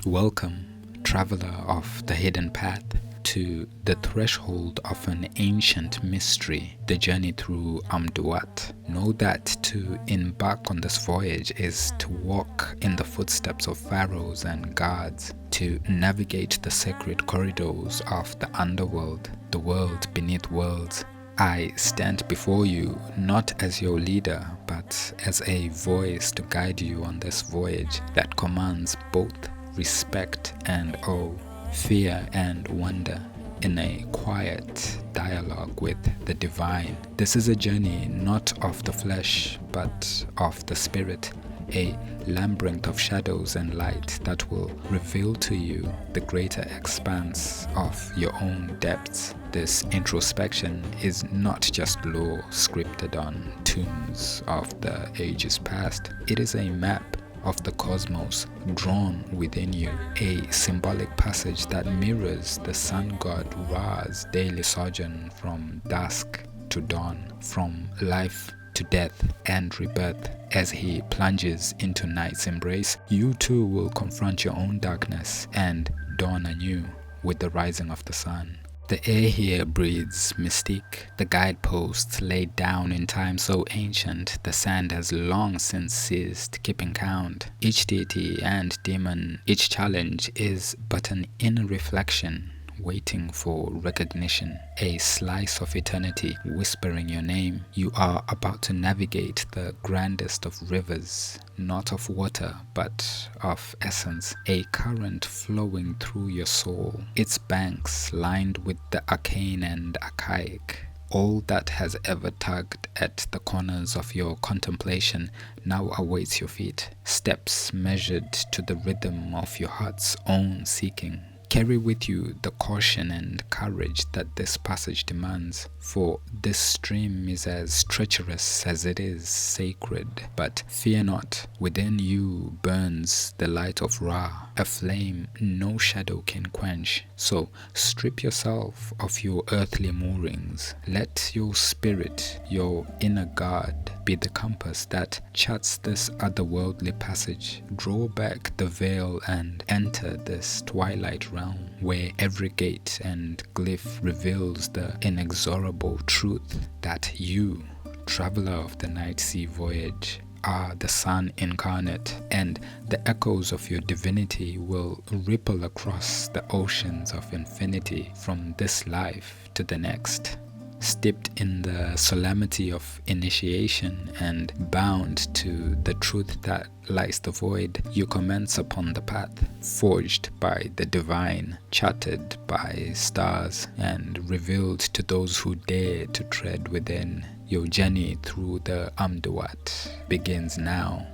Welcome, traveler of the hidden path, to the threshold of an ancient mystery, the journey through Amduat. Know that to embark on this voyage is to walk in the footsteps of pharaohs and gods, to navigate the sacred corridors of the Underworld, the world beneath worlds. I stand before you not as your leader, but as a voice to guide you on this voyage that commands both respect and awe, fear and wonder, in a quiet dialogue with the divine. This is a journey not of the flesh, but of the spirit, a labyrinth of shadows and light that will reveal to you the greater expanse of your own depths. This introspection is not just lore scripted on tombs of the ages past. It is a map of the cosmos drawn within you, a symbolic passage that mirrors the sun god Ra's daily sojourn from dusk to dawn, from life to death and rebirth. As he plunges into night's embrace, you too will confront your own darkness and dawn anew with the rising of the sun. The air here breathes mystique, the guideposts laid down in time so ancient the sand has long since ceased keeping count. Each deity and demon, each challenge is but an inner reflection waiting for recognition, a slice of eternity whispering your name. You are about to navigate the grandest of rivers, not of water but of essence, a current flowing through your soul, its banks lined with the arcane and archaic. All that has ever tugged at the corners of your contemplation now awaits your feet, steps measured to the rhythm of your heart's own seeking. Carry with you the caution and courage that this passage demands, for this stream is as treacherous as it is sacred. But fear not, within you burns the light of Ra, a flame no shadow can quench. So strip yourself of your earthly moorings. Let your spirit, your inner God, be the compass that charts this otherworldly passage. Draw back the veil and enter this twilight realm, where every gate and glyph reveals the inexorable truth that you, traveler of the night sea voyage, are the sun incarnate, and the echoes of your divinity will ripple across the oceans of infinity from this life to the next. Steeped in the solemnity of initiation and bound to the truth that lies the void, you commence upon the path forged by the divine, charted by stars, and revealed to those who dare to tread within. Your journey through the Amduat begins now.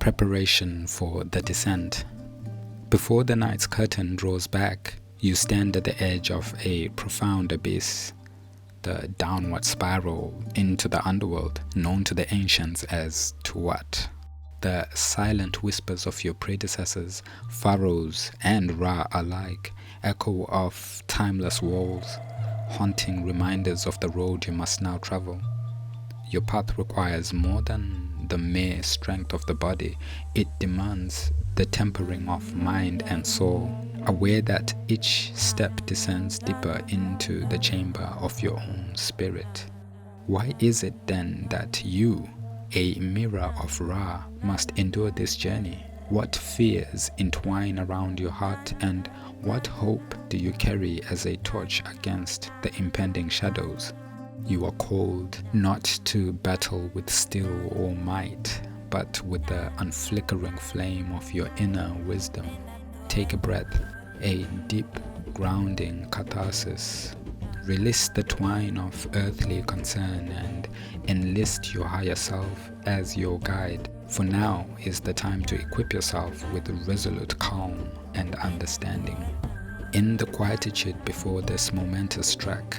Preparation for the descent. Before the night's curtain draws back, you stand at the edge of a profound abyss, the downward spiral into the underworld, known to the ancients as Tuat. The silent whispers of your predecessors, pharaohs and Ra alike, echo off timeless walls, haunting reminders of the road you must now travel. Your path requires more than the mere strength of the body. It demands the tempering of mind and soul, aware that each step descends deeper into the chamber of your own spirit. Why is it then that you, a mirror of Ra, must endure this journey? What fears entwine around your heart, and what hope do you carry as a torch against the impending shadows? You are called not to battle with steel or might, but with the unflickering flame of your inner wisdom. Take a breath, a deep, grounding catharsis. Release the twine of earthly concern and enlist your higher self as your guide. For now is the time to equip yourself with resolute calm and understanding. In the quietude before this momentous trek,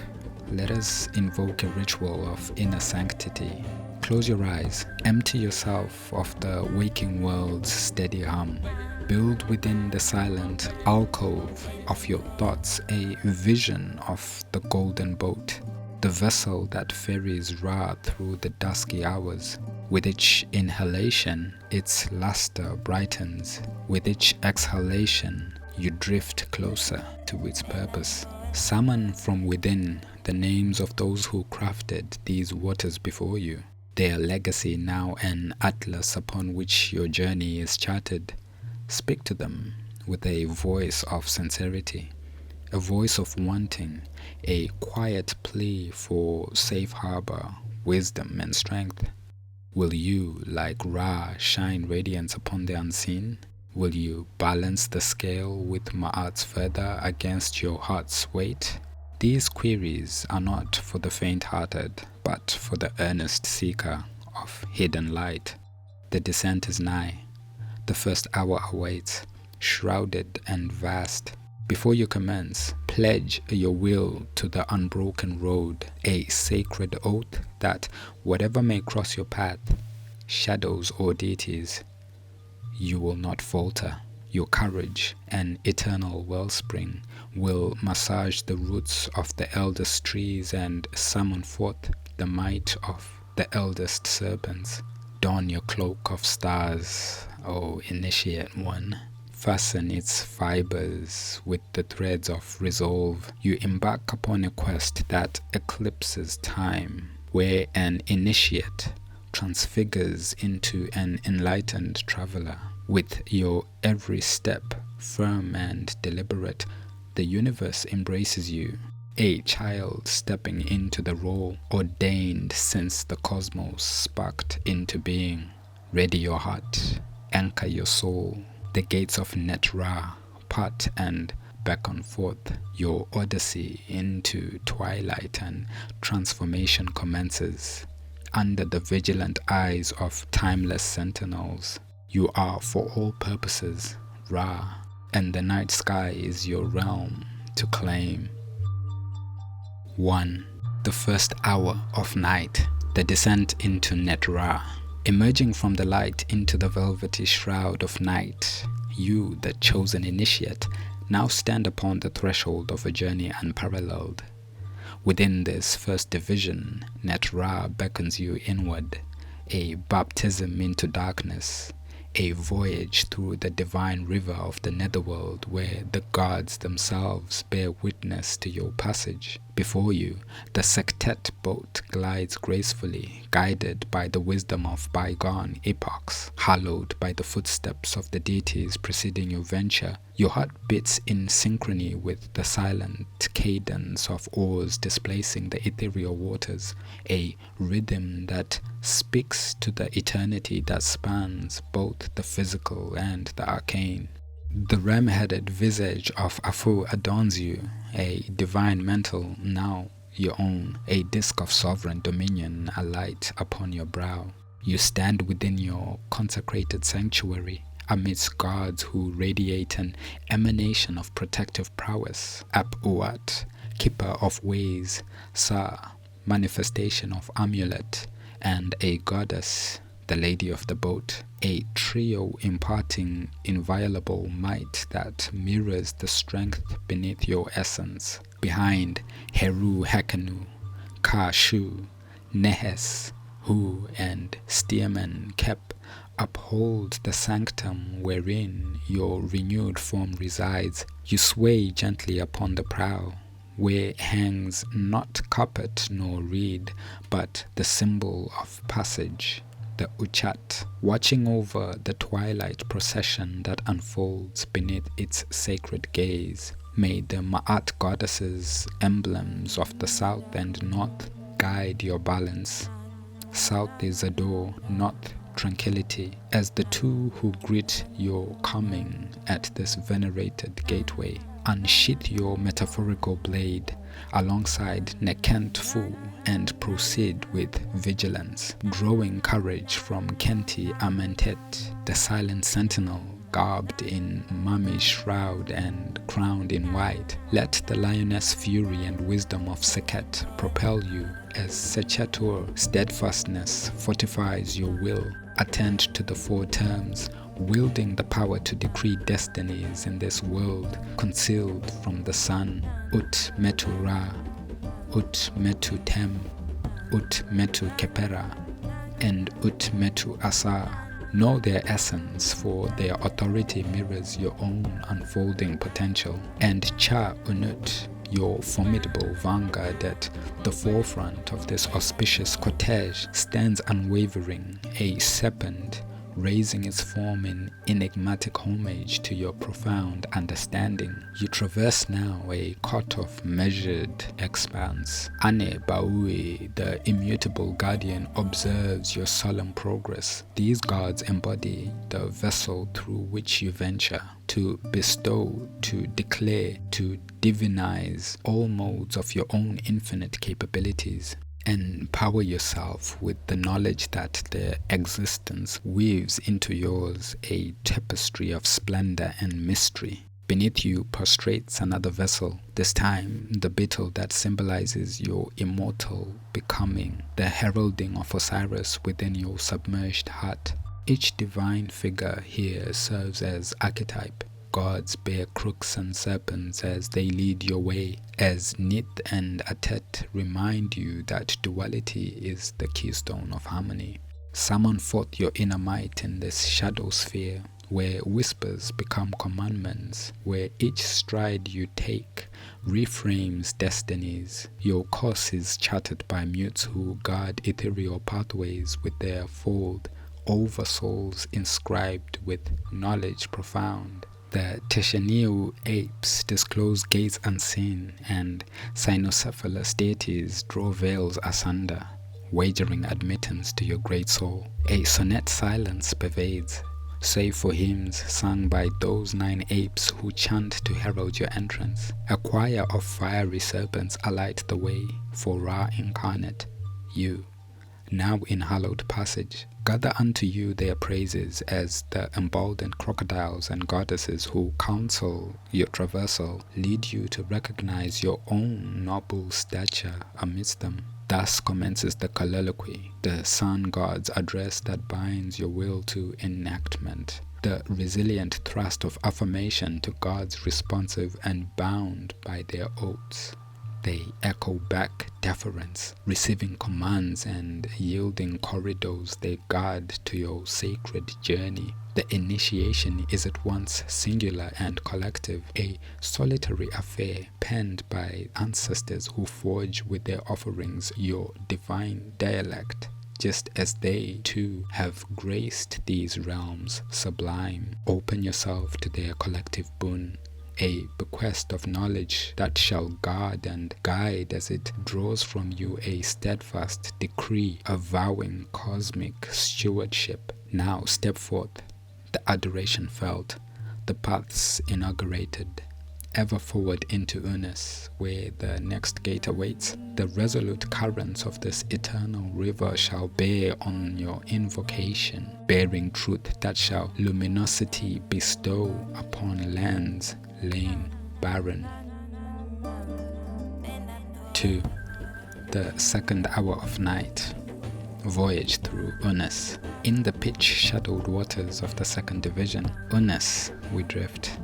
let us invoke a ritual of inner sanctity. Close your eyes, empty yourself of the waking world's steady hum. Build within the silent alcove of your thoughts a vision of the golden boat, the vessel that ferries Ra through the dusky hours. With each inhalation, its luster brightens. With each exhalation, you drift closer to its purpose. Summon from within the names of those who crafted these waters before you, their legacy now an atlas upon which your journey is charted. Speak to them with a voice of sincerity, a voice of wanting, a quiet plea for safe harbor, wisdom, and strength. Will you, like Ra, shine radiance upon the unseen? Will you balance the scale with Ma'at's feather against your heart's weight? These queries are not for the faint-hearted, but for the earnest seeker of hidden light. The descent is nigh. The first hour awaits, shrouded and vast. Before you commence, pledge your will to the unbroken road, a sacred oath that whatever may cross your path, shadows or deities, you will not falter. Your courage, an eternal wellspring, will massage the roots of the eldest trees and summon forth the might of the eldest serpents. Don your cloak of stars, O initiate one. Fasten its fibers with the threads of resolve. You embark upon a quest that eclipses time, where an initiate transfigures into an enlightened traveler. With your every step firm and deliberate, the universe embraces you, a child stepping into the role ordained since the cosmos sparked into being. Ready your heart, anchor your soul. The gates of Net-Ra part and beckon forth. Your Odyssey into twilight and transformation commences. Under the vigilant eyes of timeless sentinels, you are for all purposes Ra, and the night sky is your realm to claim. 1. The first hour of night, the descent into Net-Ra. Emerging from the light into the velvety shroud of night, you, the chosen initiate, now stand upon the threshold of a journey unparalleled. Within this first division, Net-Ra beckons you inward, a baptism into darkness, a voyage through the divine river of the netherworld where the gods themselves bear witness to your passage. Before you, the Sektet boat glides gracefully, guided by the wisdom of bygone epochs, hallowed by the footsteps of the deities preceding your venture. Your heart beats in synchrony with the silent cadence of oars displacing the ethereal waters, a rhythm that speaks to the eternity that spans both the physical and the arcane. The ram-headed visage of Afu adorns you, a divine mantle now your own, a disk of sovereign dominion alight upon your brow. You stand within your consecrated sanctuary, amidst gods who radiate an emanation of protective prowess. Ap-Uat, keeper of ways, Sa, manifestation of amulet, and a goddess, the lady of the boat, a trio imparting inviolable might that mirrors the strength beneath your essence. Behind, Heru Hakanu, Ka-Shu, Nehes, Hu, and Stearman Kep uphold the sanctum wherein your renewed form resides. You sway gently upon the prow, where hangs not carpet nor reed, but the symbol of passage, the Uchat, watching over the twilight procession that unfolds beneath its sacred gaze. May the Ma'at goddesses, emblems of the south and north, guide your balance. South is a door, north tranquility, as the two who greet your coming at this venerated gateway. Unsheath your metaphorical blade alongside Nekent-Fu and proceed with vigilance, drawing courage from Kenti Amentet, the silent sentinel garbed in mummy's shroud and crowned in white. Let the lioness fury and wisdom of Seket propel you as Sechatur steadfastness fortifies your will. Attend to the four terms, wielding the power to decree destinies in this world concealed from the sun. Ut-Metu-Ra, Ut-Metu-Tem, Ut-Metu-Khepera, and Ut-Metu-Asar. Know their essence, for their authority mirrors your own unfolding potential. And Cha-Unut, your formidable vanguard at the forefront of this auspicious cortege, stands unwavering, a serpent, raising its form in enigmatic homage to your profound understanding. You traverse now a court of measured expanse. Ane-Baui, the immutable guardian, observes your solemn progress. These gods embody the vessel through which you venture to bestow, to declare, to divinize all modes of your own infinite capabilities. Empower yourself with the knowledge that their existence weaves into yours a tapestry of splendor and mystery. Beneath you prostrates another vessel, this time the beetle that symbolizes your immortal becoming, the heralding of Osiris within your submerged heart. Each divine figure here serves as archetype. Gods bear crooks and serpents as they lead your way, as Nit and Atet remind you that duality is the keystone of harmony. Summon forth your inner might in this shadow sphere, where whispers become commandments, where each stride you take reframes destinies. Your course is charted by mutes who guard ethereal pathways with their fold, over souls inscribed with knowledge profound. The Tesheneu apes disclose gates unseen, and cynocephalous deities draw veils asunder, wagering admittance to your great soul. A sonnet silence pervades, save for hymns sung by those 9 apes who chant to herald your entrance. A choir of fiery serpents alight the way for Ra incarnate, you, now in hallowed passage. Gather unto you their praises as the emboldened crocodiles and goddesses who counsel your traversal lead you to recognize your own noble stature amidst them. Thus commences the colloquy, the sun god's address that binds your will to enactment, the resilient thrust of affirmation to gods responsive and bound by their oaths. They echo back deference, receiving commands and yielding corridors they guard to your sacred journey. The initiation is at once singular and collective, a solitary affair penned by ancestors who forge with their offerings your divine dialect, just as they too have graced these realms sublime. Open yourself to their collective boon, a bequest of knowledge that shall guard and guide as it draws from you a steadfast decree avowing cosmic stewardship. Now step forth, the adoration felt, the paths inaugurated, ever forward into Urnes, where the next gate awaits. The resolute currents of this eternal river shall bear on your invocation, bearing truth that shall luminosity bestow upon lands lain barren. 2. The second hour of night. Voyage through Urnes. In the pitch-shadowed waters of the second division, Urnes, we drift.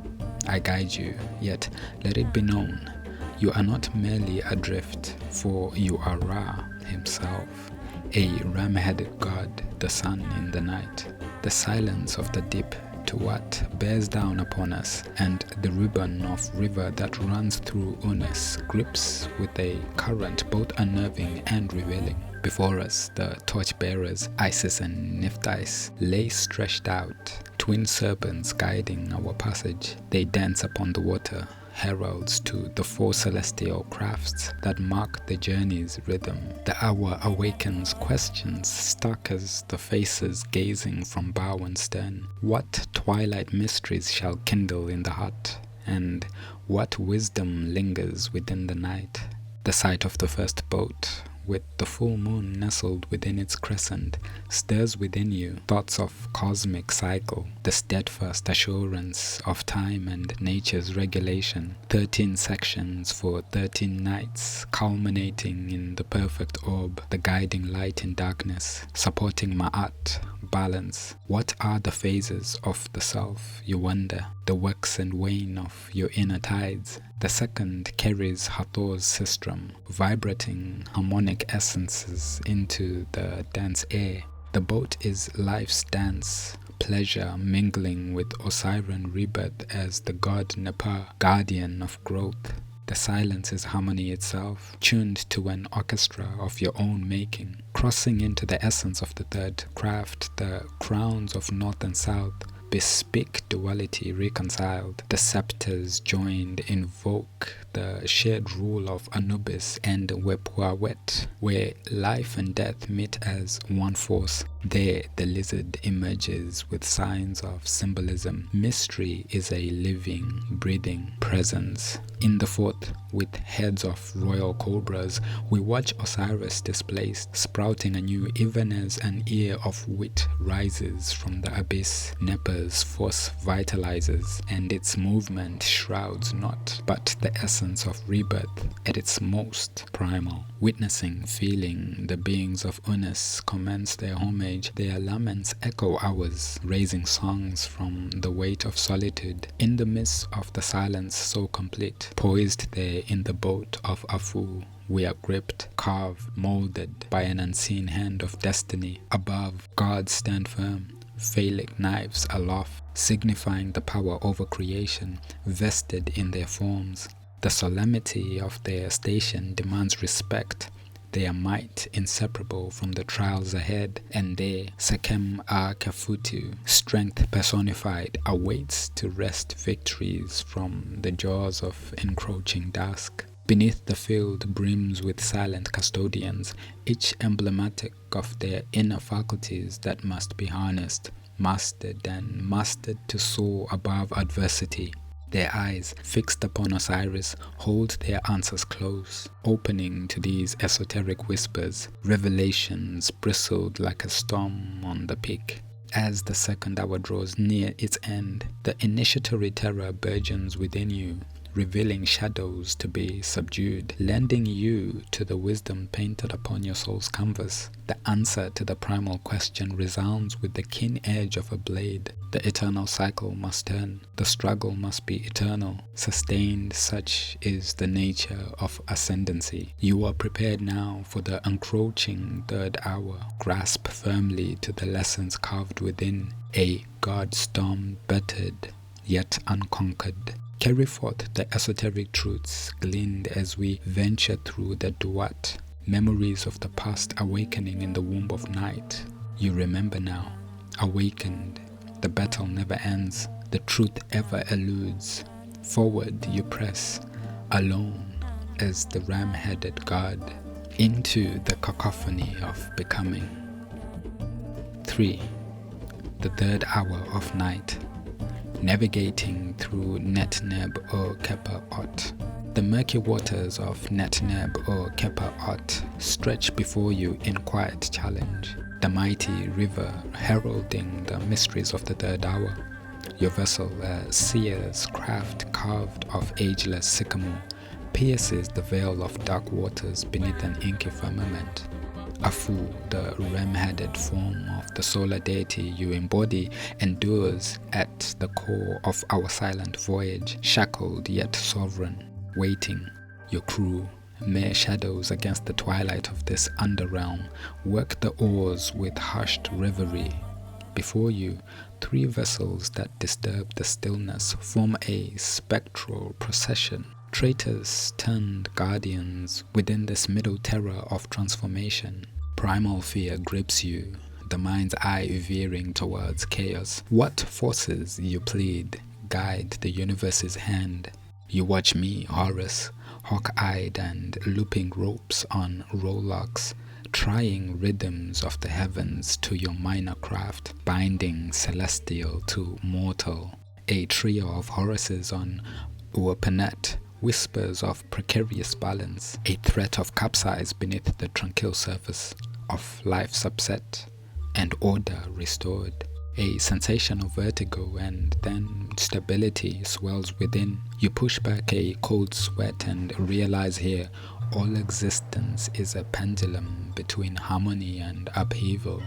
I guide you, yet let it be known, you are not merely adrift, for you are Ra himself, a ram-headed god, the sun in the night. The silence of the deep Tuat bears down upon us, and the ribbon of river that runs through Urnes grips with a current both unnerving and revealing. Before us, the torchbearers, Isis and Nephthys, lay stretched out, twin serpents guiding our passage. They dance upon the water, heralds to the 4 celestial crafts that mark the journey's rhythm. The hour awakens questions stark as the faces gazing from bow and stern. What twilight mysteries shall kindle in the heart, and what wisdom lingers within the night? The sight of the first boat, with the full moon nestled within its crescent, stirs within you thoughts of cosmic cycle, the steadfast assurance of time and nature's regulation. 13 sections for 13 nights, culminating in the perfect orb, the guiding light in darkness, supporting Ma'at, balance. What are the phases of the self, you wonder, the wax and wane of your inner tides? The second carries Hathor's sistrum, vibrating harmonic essences into the dense air. The boat is life's dance, pleasure mingling with Osiren rebirth as the god Nepa, guardian of growth. The silence is harmony itself, tuned to an orchestra of your own making, crossing into the essence of the third craft, the crowns of north and south, bespeak duality reconciled, the scepters joined invoke the shared rule of Anubis and Wepwawet, where life and death meet as one force. There the lizard emerges with signs of symbolism. Mystery is a living, breathing presence. In the fourth, with heads of royal cobras, we watch Osiris displaced, sprouting anew even as an ear of wheat rises from the abyss. Nepa's force vitalizes, and its movement shrouds not, but the essence of rebirth at its most primal. Witnessing, feeling, the beings of Urnes commence their homage, their laments echo ours, raising songs from the weight of solitude. In the midst of the silence so complete, poised there in the boat of Afu, we are gripped, carved, molded by an unseen hand of destiny. Above, gods stand firm, phallic knives aloft, signifying the power over creation, vested in their forms. The solemnity of their station demands respect, their might inseparable from the trials ahead, and their Sekem-a-Kefutu, strength personified, awaits to wrest victories from the jaws of encroaching dusk. Beneath the field brims with silent custodians, each emblematic of their inner faculties that must be harnessed, mastered and mastered to soar above adversity. Their eyes, fixed upon Osiris, hold their answers close, opening to these esoteric whispers. Revelations bristled like a storm on the peak. As the second hour draws near its end, the initiatory terror burgeons within you, revealing shadows to be subdued, lending you to the wisdom painted upon your soul's canvas. The answer to the primal question resounds with the keen edge of a blade. The eternal cycle must turn. The struggle must be eternal, sustained. Such is the nature of ascendancy. You are prepared now for the encroaching third hour. Grasp firmly to the lessons carved within. A god storm bettered, yet unconquered. Carry forth the esoteric truths gleaned as we venture through the Duat, memories of the past awakening in the womb of night. You remember now, awakened, the battle never ends, the truth ever eludes. Forward you press, alone as the ram-headed god, into the cacophony of becoming. 3. The third hour of night. Navigating through Net-Neb-Ua-Kheper-Aut. The murky waters of Net-Neb-Ua-Kheper-Aut stretch before you in quiet challenge, the mighty river heralding the mysteries of the third hour. Your vessel, a seer's craft carved of ageless sycamore, pierces the veil of dark waters beneath an inky firmament. Afu, the ram-headed form of the solar deity you embody, endures at the core of our silent voyage, shackled yet sovereign, waiting. Your crew, mere shadows against the twilight of this underrealm, work the oars with hushed reverie. Before you, 3 vessels that disturb the stillness form a spectral procession. Traitors turned guardians within this middle terror of transformation. Primal fear grips you, the mind's eye veering towards chaos. What forces, you plead, guide the universe's hand? You watch me, Horus, hawk-eyed and looping ropes on rowlocks, trying rhythms of the heavens to your minor craft, binding celestial to mortal. A trio of Horuses on Uapanet, whispers of precarious balance, a threat of capsize beneath the tranquil surface, of life's upset and order restored. A sensation of vertigo and then stability swells within. You push back a cold sweat and realize here all existence is a pendulum between harmony and upheaval.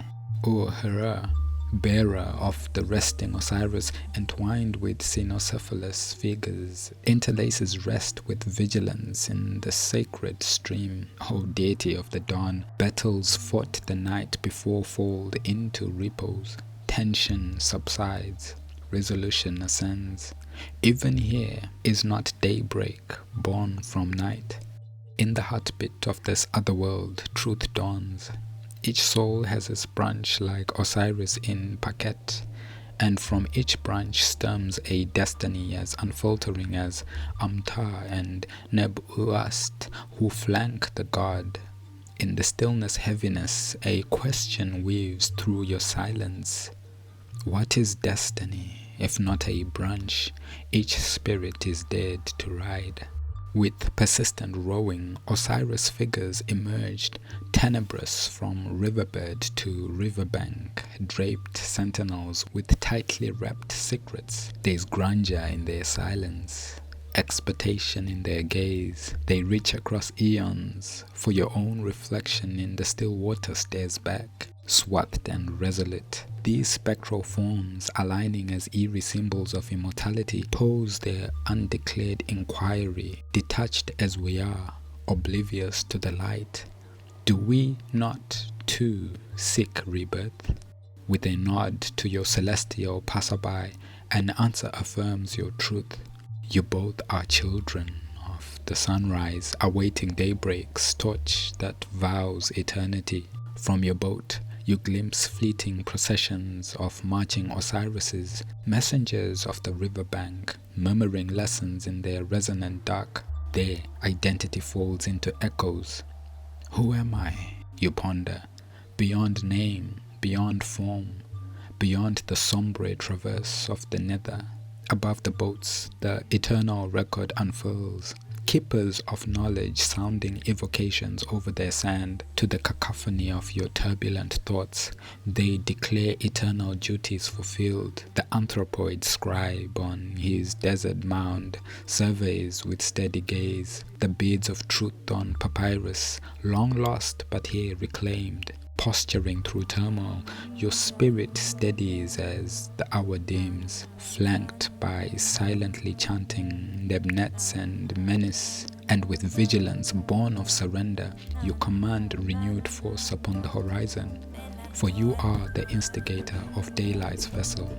O Hera, bearer of the resting Osiris, entwined with cynocephalous figures, interlaces rest with vigilance in the sacred stream. O deity of the dawn, battles fought the night before fold into repose. Tension subsides, resolution ascends. Even here is not daybreak born from night. In the heartbeat of this other world, truth dawns. Each soul has its branch like Osiris in Pakhet, and from each branch stems a destiny as unfaltering as Amta and Neb-Uast who flank the god. In the stillness heaviness, a question weaves through your silence. What is destiny, if not a branch each spirit is dead to ride? With persistent rowing, Osiris figures emerged, tenebrous from riverbed to riverbank, draped sentinels with tightly wrapped secrets. There's grandeur in their silence, expectation in their gaze. They reach across eons, for your own reflection in the still water stares back, swathed and resolute. These spectral forms, aligning as eerie symbols of immortality, pose their undeclared inquiry, detached as we are, oblivious to the light. Do we not, too, seek rebirth? With a nod to your celestial passerby, an answer affirms your truth. You both are children of the sunrise, awaiting daybreak's torch that vows eternity. From your boat, you glimpse fleeting processions of marching Osirises, messengers of the riverbank, murmuring lessons in their resonant dark. Their identity folds into echoes. Who am I? You ponder. Beyond name, beyond form, beyond the sombre traverse of the nether. Above the boats, the eternal record unfurls. Keepers of knowledge sounding evocations over their sand. To the cacophony of your turbulent thoughts, they declare eternal duties fulfilled. The anthropoid scribe on his desert mound surveys with steady gaze the beads of truth on papyrus, long lost but here reclaimed. Posturing through turmoil, your spirit steadies as the hour dims, flanked by silently chanting Nebnets and menace, and with vigilance born of surrender, you command renewed force upon the horizon. For you are the instigator of daylight's vessel,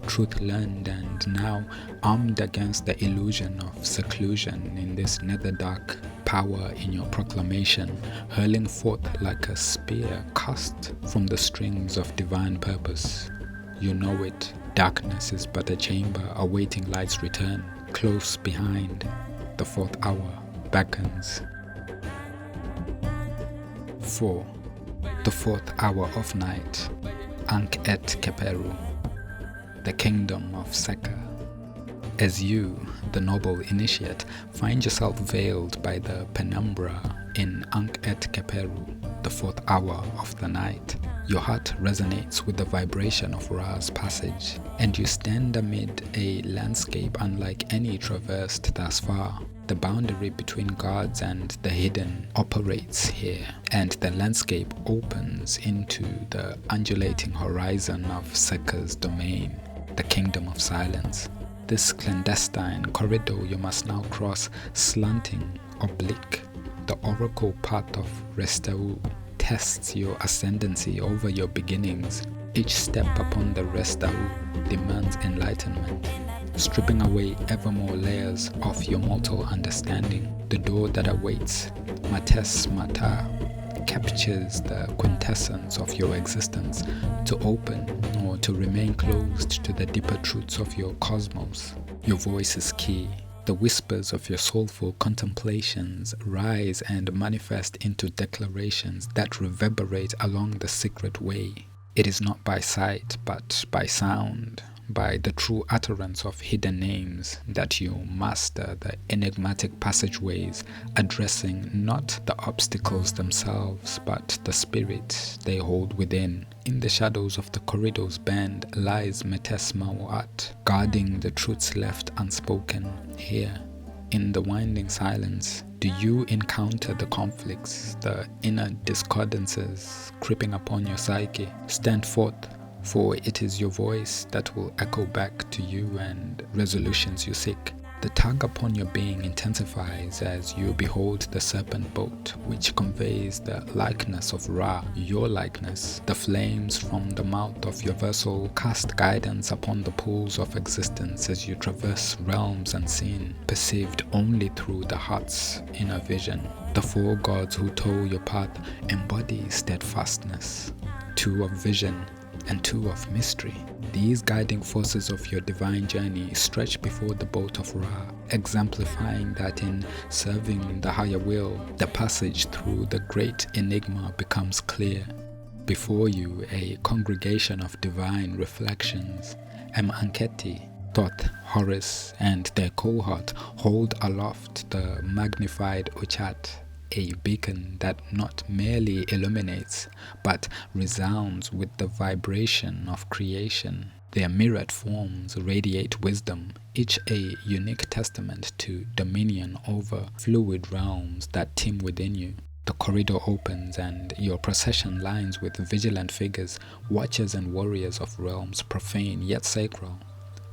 truth learned and now armed against the illusion of seclusion in this nether dark. Power in your proclamation, hurling forth like a spear cast from the strings of divine purpose. You know it, darkness is but a chamber awaiting light's return. Close behind, the fourth hour beckons. 4. The fourth hour of night, Ankh-et-Kheperu, the kingdom of Seker. As you, the noble initiate, find yourself veiled by the penumbra in Ankh-et-Kheperu, the fourth hour of the night, your heart resonates with the vibration of Ra's passage, and you stand amid a landscape unlike any traversed thus far. The boundary between gods and the hidden operates here, and the landscape opens into the undulating horizon of Seker's domain, the kingdom of silence. This clandestine corridor you must now cross, slanting, oblique. The oracle path of Restau tests your ascendancy over your beginnings. Each step upon the Restau demands enlightenment, stripping away ever more layers of your mortal understanding. The door that awaits, Metet-Mata, captures the quintessence of your existence, to open or to remain closed to the deeper truths of your cosmos. Your voice is key. The whispers of your soulful contemplations rise and manifest into declarations that reverberate along the secret way. It is not by sight, but by sound, by the true utterance of hidden names, that you master the enigmatic passageways, addressing not the obstacles themselves, but the spirit they hold within. In the shadows of the corridor's bend lies Metet-Mu-Nebt-Tuat, guarding the truths left unspoken. Here, in the winding silence, do you encounter the conflicts, the inner discordances creeping upon your psyche? Stand forth, for it is your voice that will echo back to you and resolutions you seek. The tug upon your being intensifies as you behold the serpent boat, which conveys the likeness of Ra, your likeness. The flames from the mouth of your vessel cast guidance upon the pools of existence as you traverse realms unseen, perceived only through the heart's inner vision. The four gods who tow your path embody steadfastness, two of vision and two of mystery. These guiding forces of your divine journey stretch before the boat of Ra, exemplifying that in serving the higher will, the passage through the great enigma becomes clear. Before you, a congregation of divine reflections, Ankh-et-Kheperu-Aut, Horus, and their cohort hold aloft the magnified Uchat, a beacon that not merely illuminates, but resounds with the vibration of creation. Their myriad forms radiate wisdom, each a unique testament to dominion over fluid realms that teem within you. The corridor opens and your procession lines with vigilant figures, watchers and warriors of realms profane yet sacral.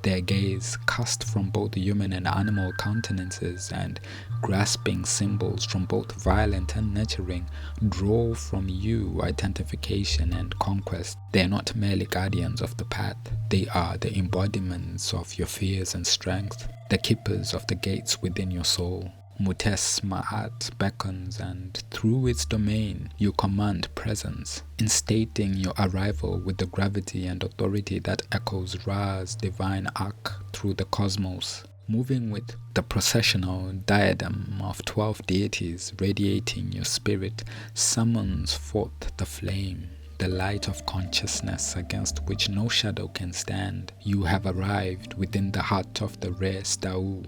Their gaze, cast from both human and animal countenances and grasping symbols from both violent and nurturing, draw from you identification and conquest. They are not merely guardians of the path, they are the embodiments of your fears and strength, the keepers of the gates within your soul. Mutes-Ma'at beckons, and through its domain you command presence, instating your arrival with the gravity and authority that echoes Ra's divine arc through the cosmos. Moving with the processional diadem of 12 deities radiating your spirit, summons forth the flame, the light of consciousness against which no shadow can stand. You have arrived within the heart of the Best-Aru,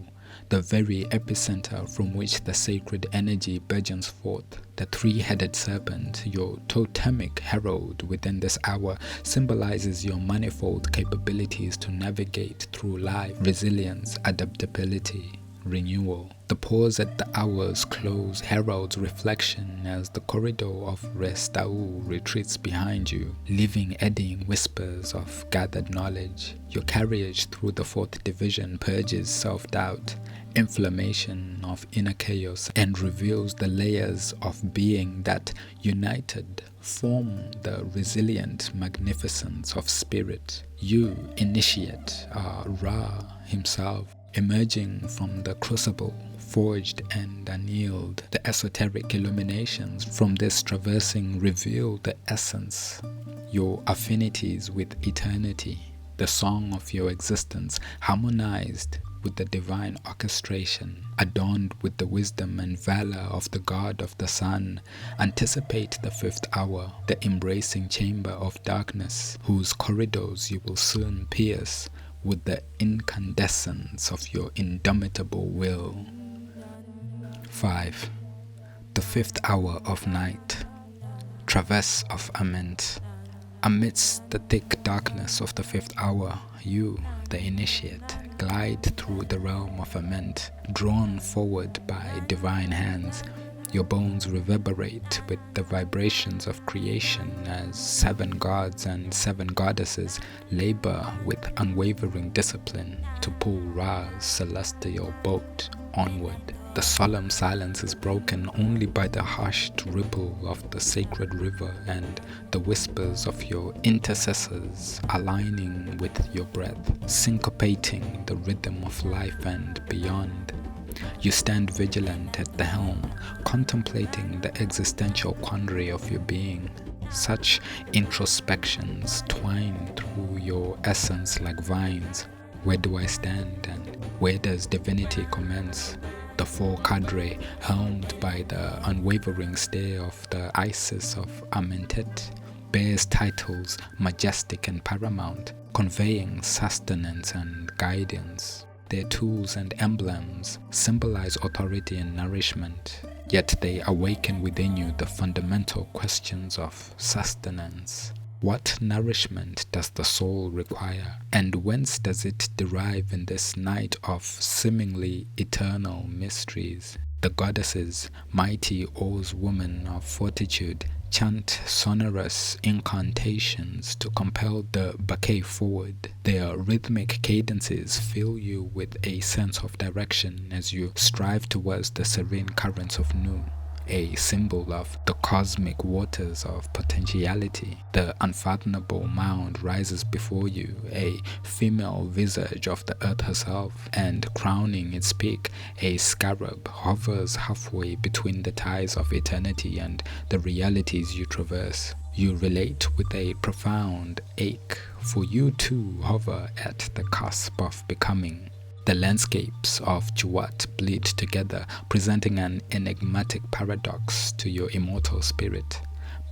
the very epicenter from which the sacred energy burgeons forth. The three-headed serpent, your totemic herald within this hour, symbolizes your manifold capabilities to navigate through life, resilience, adaptability, renewal. The pause at the hour's close heralds reflection as the corridor of Best-Aru retreats behind you, leaving eddying whispers of gathered knowledge. Your carriage through the fourth division purges self-doubt, inflammation of inner chaos, and reveals the layers of being that, united, form the resilient magnificence of spirit. You, initiate, are Ra himself, emerging from the crucible, forged and annealed. The esoteric illuminations from this traversing reveal the essence, your affinities with eternity, the song of your existence harmonized with the divine orchestration, adorned with the wisdom and valor of the God of the Sun. Anticipate the fifth hour, the embracing chamber of darkness, whose corridors you will soon pierce with the incandescence of your indomitable will. 5. The fifth hour of night. Traverse of Ament. Amidst the thick darkness of the fifth hour, you, the initiate, glide through the realm of Ament, drawn forward by divine hands. Your bones reverberate with the vibrations of creation as 7 gods and 7 goddesses labor with unwavering discipline to pull Ra's celestial boat onward. The solemn silence is broken only by the hushed ripple of the sacred river and the whispers of your intercessors aligning with your breath, syncopating the rhythm of life and beyond. You stand vigilant at the helm, contemplating the existential quandary of your being. Such introspections twine through your essence like vines. Where do I stand, and where does divinity commence? The four cadre, helmed by the unwavering stare of the Isis of Amentet, bears titles majestic and paramount, conveying sustenance and guidance. Their tools and emblems symbolize authority and nourishment, yet they awaken within you the fundamental questions of sustenance. What nourishment does the soul require, and whence does it derive in this night of seemingly eternal mysteries? The goddesses, mighty oarswomen of fortitude, chant sonorous incantations to compel the bouquet forward. Their rhythmic cadences fill you with a sense of direction as you strive towards the serene currents of Nu, a symbol of the cosmic waters of potentiality. The unfathomable mound rises before you, a female visage of the earth herself, and crowning its peak, a scarab hovers halfway between the ties of eternity and the realities you traverse. You relate with a profound ache, for you too hover at the cusp of becoming. The landscapes of Tuat bleed together, presenting an enigmatic paradox to your immortal spirit.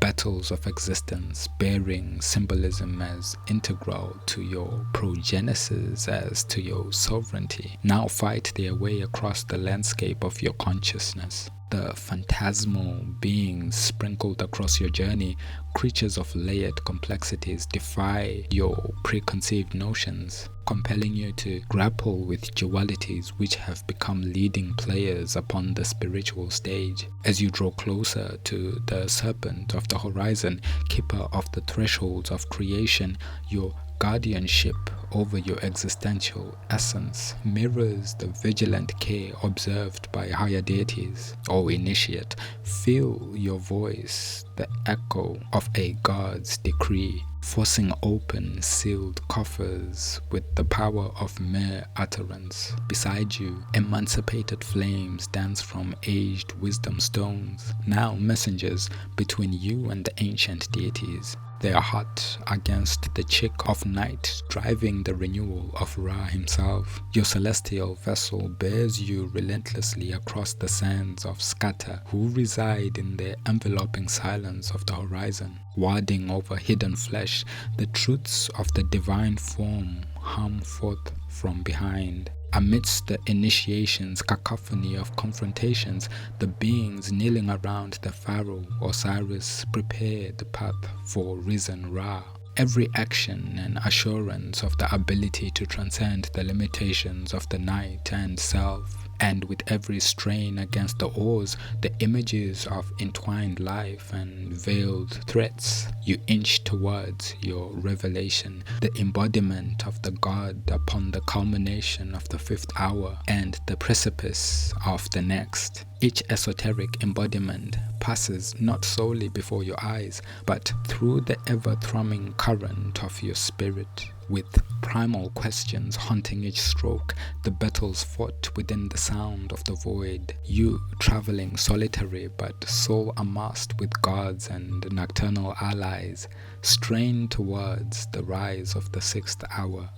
Battles of existence bearing symbolism as integral to your progenesis as to your sovereignty now fight their way across the landscape of your consciousness. The phantasmal beings sprinkled across your journey, creatures of layered complexities, defy your preconceived notions, compelling you to grapple with dualities which have become leading players upon the spiritual stage. As you draw closer to the serpent of the horizon, keeper of the thresholds of creation, your guardianship over your existential essence mirrors the vigilant care observed by higher deities. O initiate, feel your voice, the echo of a god's decree, forcing open sealed coffers with the power of mere utterance. Beside you, emancipated flames dance from aged wisdom stones, now messengers between you and the ancient deities. They are hot against the cheek of night, driving the renewal of Ra himself. Your celestial vessel bears you relentlessly across the sands of Scatter, who reside in the enveloping silence of the horizon. Warding over hidden flesh, the truths of the divine form hum forth from behind. Amidst the initiation's cacophony of confrontations, the beings kneeling around the pharaoh Osiris prepare the path for risen Ra. Every action an assurance of the ability to transcend the limitations of the night and self. And with every strain against the oars, the images of entwined life and veiled threats, you inch towards your revelation, the embodiment of the god upon the culmination of the fifth hour and the precipice of the next. Each esoteric embodiment passes not solely before your eyes, but through the ever-thrumming current of your spirit. With primal questions haunting each stroke, the battles fought within the sound of the void. You, traveling solitary but soul amassed with gods and nocturnal allies, strain towards the rise of the sixth hour,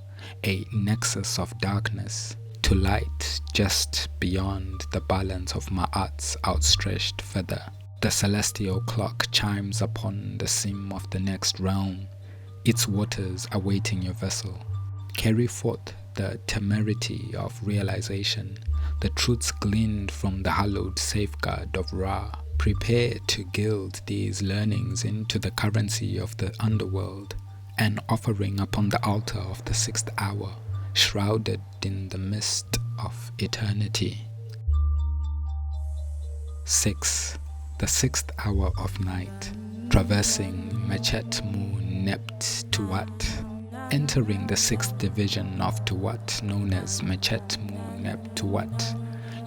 a nexus of darkness, to light just beyond the balance of Ma'at's outstretched feather. The celestial clock chimes upon the seam of the next realm, its waters awaiting your vessel. Carry forth the temerity of realization, the truths gleaned from the hallowed safeguard of Ra. Prepare to gild these learnings into the currency of the underworld, an offering upon the altar of the sixth hour, shrouded in the mist of eternity. 6. The sixth hour of night. Traversing Metchet-Mu-Nebt-Tuat, entering the sixth division of Tuat known as Metchet-Mu-Nebt-Tuat,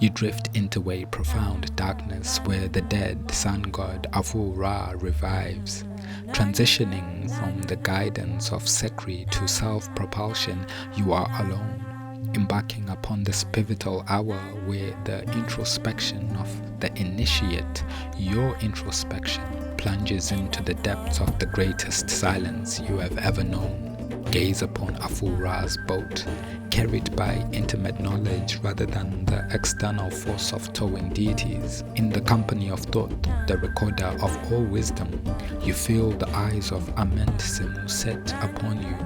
you drift into a profound darkness where the dead sun god Afu-Ra revives. Transitioning from the guidance of Seker to self-propulsion, you are alone, embarking upon this pivotal hour where the introspection of the initiate, your introspection, plunges into the depths of the greatest silence you have ever known. Gaze upon Afu-Ra's boat, carried by intimate knowledge rather than the external force of towing deities. In the company of Thoth, the recorder of all wisdom, you feel the eyes of Ament set upon you,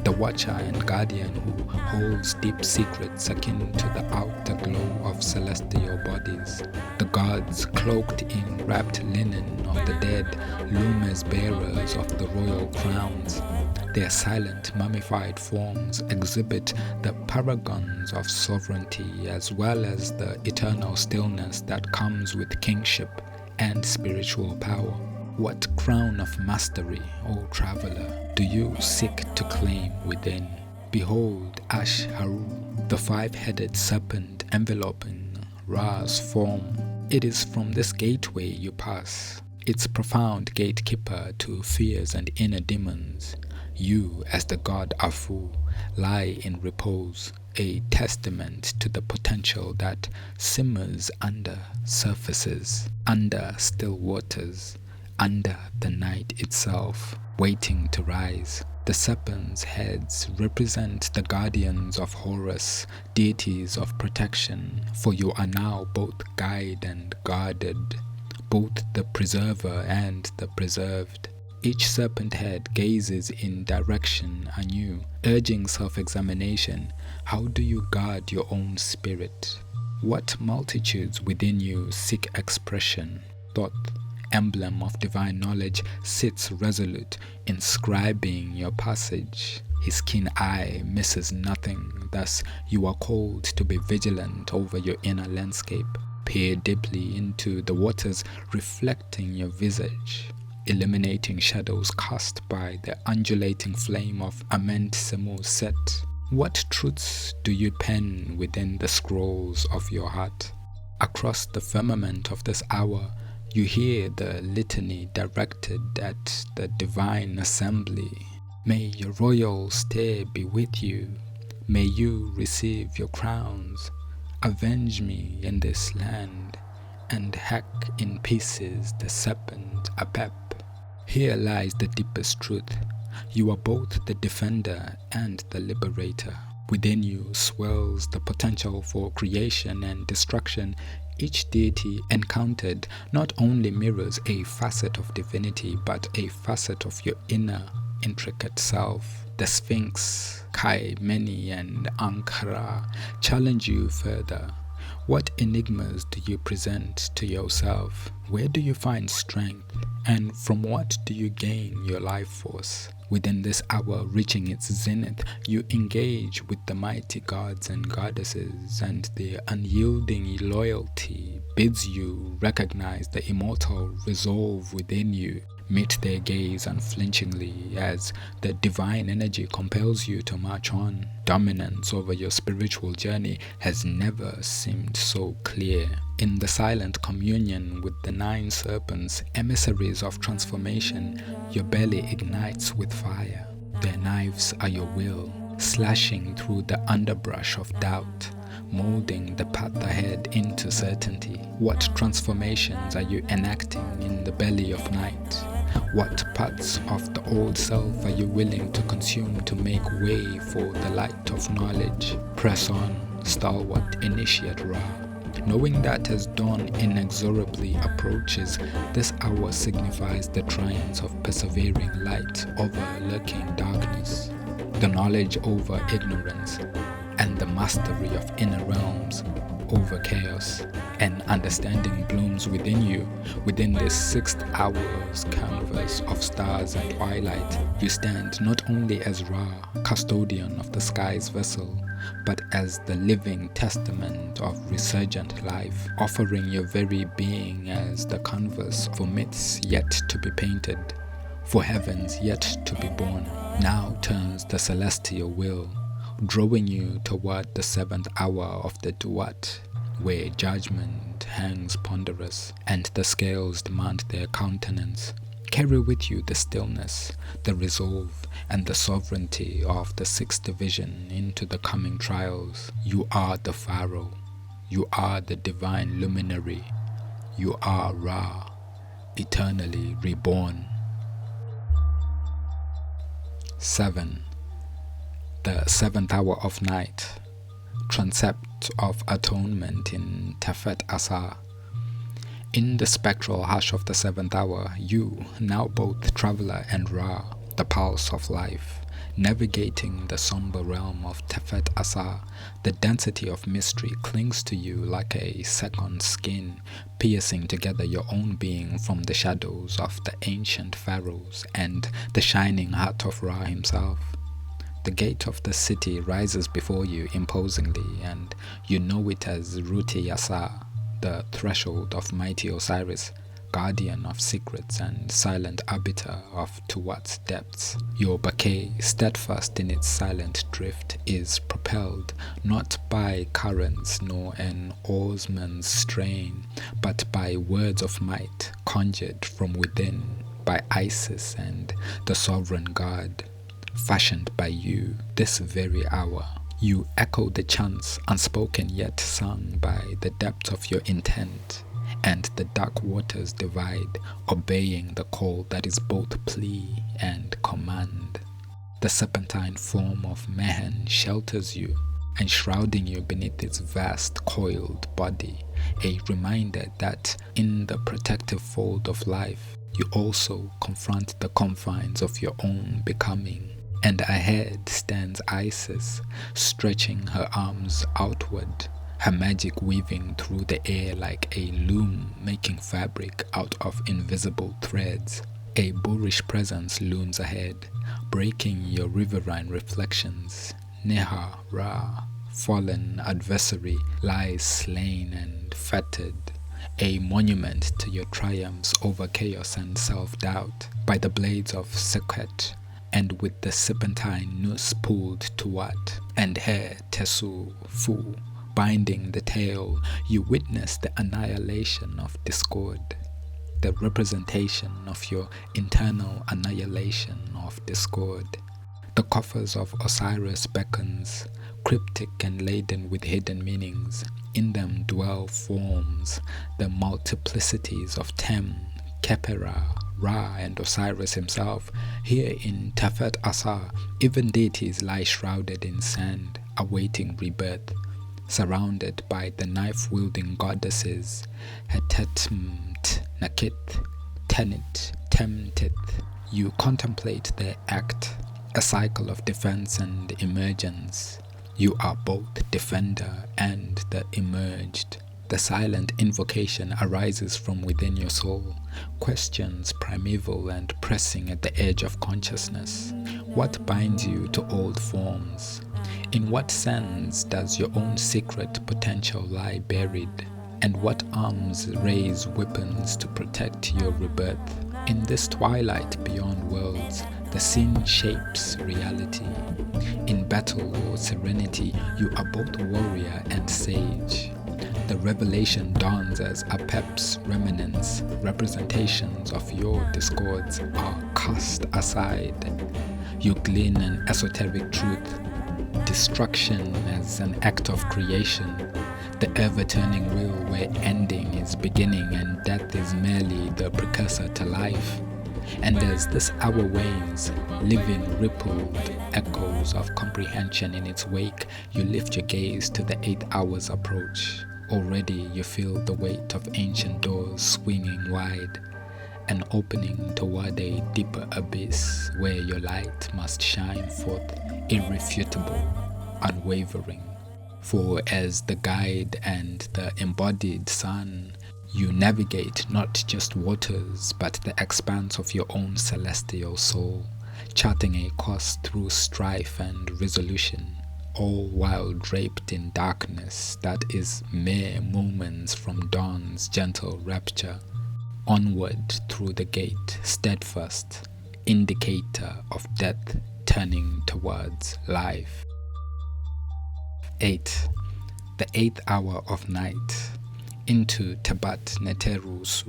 the watcher and guardian who holds deep secrets akin to the outer glow of celestial bodies. The gods, cloaked in wrapped linen of the dead, loom as bearers of the royal crowns. Their silent, mummified forms exhibit the paragons of sovereignty as well as the eternal stillness that comes with kingship and spiritual power. What crown of mastery, O traveler, do you seek to claim within? Behold Ash-Haru, the five-headed serpent enveloping Ra's form. It is from this gateway you pass, its profound gatekeeper to fears and inner demons. You, as the god Afu, lie in repose, a testament to the potential that simmers under surfaces, under still waters, under the night itself, waiting to rise. The serpents' heads represent the guardians of Horus, deities of protection, for you are now both guide and guarded, both the preserver and the preserved. Each serpent head gazes in direction anew, urging self-examination. How do you guard your own spirit? What multitudes within you seek expression? Thoth, emblem of divine knowledge, sits resolute, inscribing your passage. His keen eye misses nothing, thus you are called to be vigilant over your inner landscape. Peer deeply into the waters reflecting your visage, eliminating shadows cast by the undulating flame of Ament. What truths do you pen within the scrolls of your heart? Across the firmament of this hour, you hear the litany directed at the divine assembly. May your royal stay be with you. May you receive your crowns. Avenge me in this land, and hack in pieces the serpent Apep. Here lies the deepest truth. You are both the defender and the liberator. Within you swells the potential for creation and destruction. Each deity encountered not only mirrors a facet of divinity, but a facet of your inner, intricate self. The Sphinx, Kai, Meni, and Ankara challenge you further. What enigmas do you present to yourself? Where do you find strength? And from what do you gain your life force? Within this hour reaching its zenith, you engage with the mighty gods and goddesses, and their unyielding loyalty bids you recognize the immortal resolve within you. Meet their gaze unflinchingly as the divine energy compels you to march on. Dominance over your spiritual journey has never seemed so clear. In the silent communion with the 9 serpents, emissaries of transformation, your belly ignites with fire. Their knives are your will, slashing through the underbrush of doubt, molding the path ahead into certainty. What transformations are you enacting in the belly of night? What parts of the old self are you willing to consume to make way for the light of knowledge? Press on, stalwart initiate Ra. Knowing that as dawn inexorably approaches, this hour signifies the triumph of persevering light over lurking darkness, the knowledge over ignorance, and the mastery of inner realms over chaos. And understanding blooms within you. Within this 6th hour's canvas of stars and twilight, you stand not only as Ra, custodian of the sky's vessel, but as the living testament of resurgent life, offering your very being as the canvas for myths yet to be painted, for heavens yet to be born. Now turns the celestial will, drawing you toward the 7th hour of the Tuat, where judgment hangs ponderous and the scales demand their countenance. Carry with you the stillness, the resolve, and the sovereignty of the 6th division into the coming trials. You are the pharaoh. You are the divine luminary. You are Ra, eternally reborn. 7. The 7th hour of night. Transept of Atonement in Thephet-Asar. In the spectral hush of the 7th hour, you, now both traveler and Ra, the pulse of life, navigating the somber realm of Thephet-Asar, the density of mystery clings to you like a second skin, piercing together your own being from the shadows of the ancient pharaohs and the shining heart of Ra himself. The gate of the city rises before you imposingly, and you know it as Ruti Yasar, the threshold of mighty Osiris, guardian of secrets and silent arbiter of Tuat's depths. Your bouquet, steadfast in its silent drift, is propelled not by currents nor an oarsman's strain, but by words of might conjured from within by Isis and the sovereign god, fashioned by you this very hour. You echo the chants unspoken yet sung by the depths of your intent, and the dark waters divide, obeying the call that is both plea and command. The serpentine form of Mehen shelters you, enshrouding you beneath its vast coiled body, a reminder that in the protective fold of life, you also confront the confines of your own becoming. And ahead stands Isis, stretching her arms outward, her magic weaving through the air like a loom making fabric out of invisible threads. A boorish presence looms ahead, breaking your riverine reflections. Neha Ra, fallen adversary, lies slain and fettered, a monument to your triumphs over chaos and self-doubt, by the blades of Seker, and with the serpentine noose pulled Tuat, and hair Tesu Fu binding the tail, you witness the annihilation of discord, the representation of your internal annihilation of discord. The coffers of Osiris beckons, cryptic and laden with hidden meanings. In them dwell forms, the multiplicities of Tem, Khepera, Ra, and Osiris himself. Here in Thephet-Asar, even deities lie shrouded in sand, awaiting rebirth, surrounded by the knife-wielding goddesses Hetet-Mt, Nakit, Tenit, Temtit. You contemplate their act, a cycle of defense and emergence. You are both defender and the emerged. The silent invocation arises from within your soul, questions primeval and pressing at the edge of consciousness. What binds you to old forms? In what sense does your own secret potential lie buried? And what arms raise weapons to protect your rebirth? In this twilight beyond worlds, the scene shapes reality. In battle or serenity, you are both warrior and sage. The revelation dawns as Apep's remnants, representations of your discords are cast aside. You glean an esoteric truth, destruction as an act of creation, the ever-turning wheel where ending is beginning and death is merely the precursor to life. And as this hour wanes, living rippled echoes of comprehension in its wake, you lift your gaze to the 8 hours approach. Already you feel the weight of ancient doors swinging wide, an opening toward a deeper abyss where your light must shine forth, irrefutable, unwavering. For as the guide and the embodied sun, you navigate not just waters, but the expanse of your own celestial soul, charting a course through strife and resolution, all while draped in darkness that is mere moments from dawn's gentle rapture. Onward through the gate, steadfast, indicator of death turning towards life. 8. The 8th hour of night. Into Tebat-Neteru-S.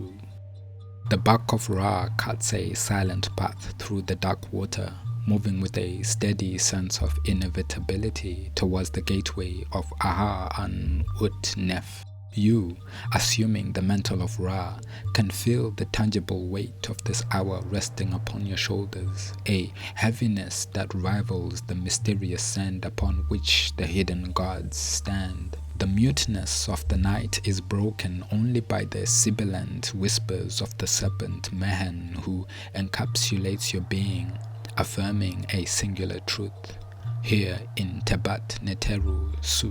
The bark of Ra cuts a silent path through the dark water, moving with a steady sense of inevitability towards the gateway of Aha-an-Ut-Nef. You, assuming the mantle of Ra, can feel the tangible weight of this hour resting upon your shoulders, a heaviness that rivals the mysterious sand upon which the hidden gods stand. The muteness of the night is broken only by the sibilant whispers of the serpent Mehen, who encapsulates your being, affirming a singular truth. Here in Tebat-Neteru-S,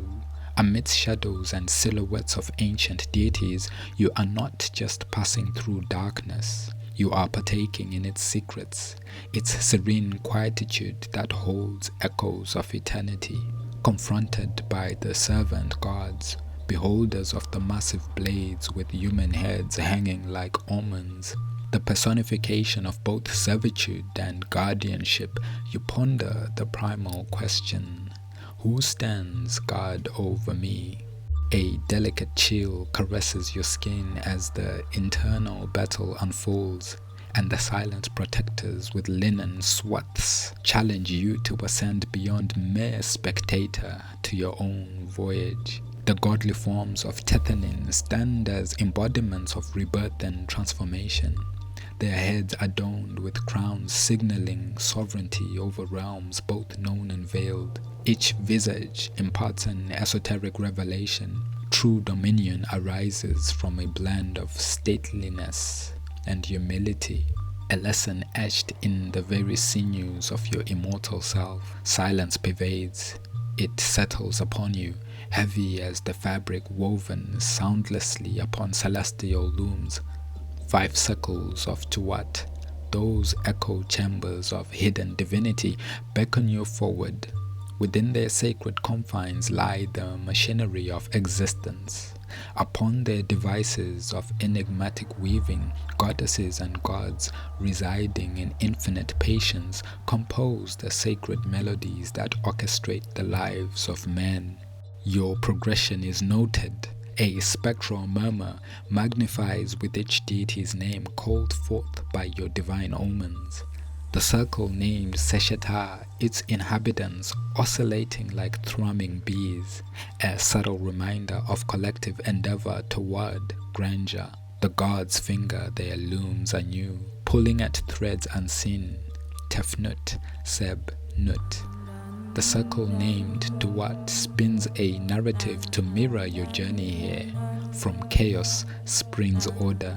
amidst shadows and silhouettes of ancient deities, you are not just passing through darkness. You are partaking in its secrets, its serene quietude that holds echoes of eternity. Confronted by the servant gods, beholders of the massive blades with human heads hanging like almonds, the personification of both servitude and guardianship, you ponder the primal question, who stands guard over me? A delicate chill caresses your skin as the internal battle unfolds, and the silent protectors with linen swaths challenge you to ascend beyond mere spectator to your own voyage. The godly forms of Tethanin stand as embodiments of rebirth and transformation, their heads adorned with crowns signaling sovereignty over realms both known and veiled. Each visage imparts an esoteric revelation. True dominion arises from a blend of stateliness and humility, a lesson etched in the very sinews of your immortal self. Silence pervades. It settles upon you, heavy as the fabric woven soundlessly upon celestial looms. 5 circles of Tuat, those echo chambers of hidden divinity, beckon you forward. Within their sacred confines lie the machinery of existence. Upon their devices of enigmatic weaving, goddesses and gods, residing in infinite patience, compose the sacred melodies that orchestrate the lives of men. Your progression is noted. A spectral murmur magnifies with each deity's name called forth by your divine omens. The circle named Sesheta, its inhabitants oscillating like thrumming bees, a subtle reminder of collective endeavor toward grandeur. The gods finger their looms anew, pulling at threads unseen. Tefnut, Seb, Nut. The circle named Duat spins a narrative to mirror your journey here. From chaos springs order,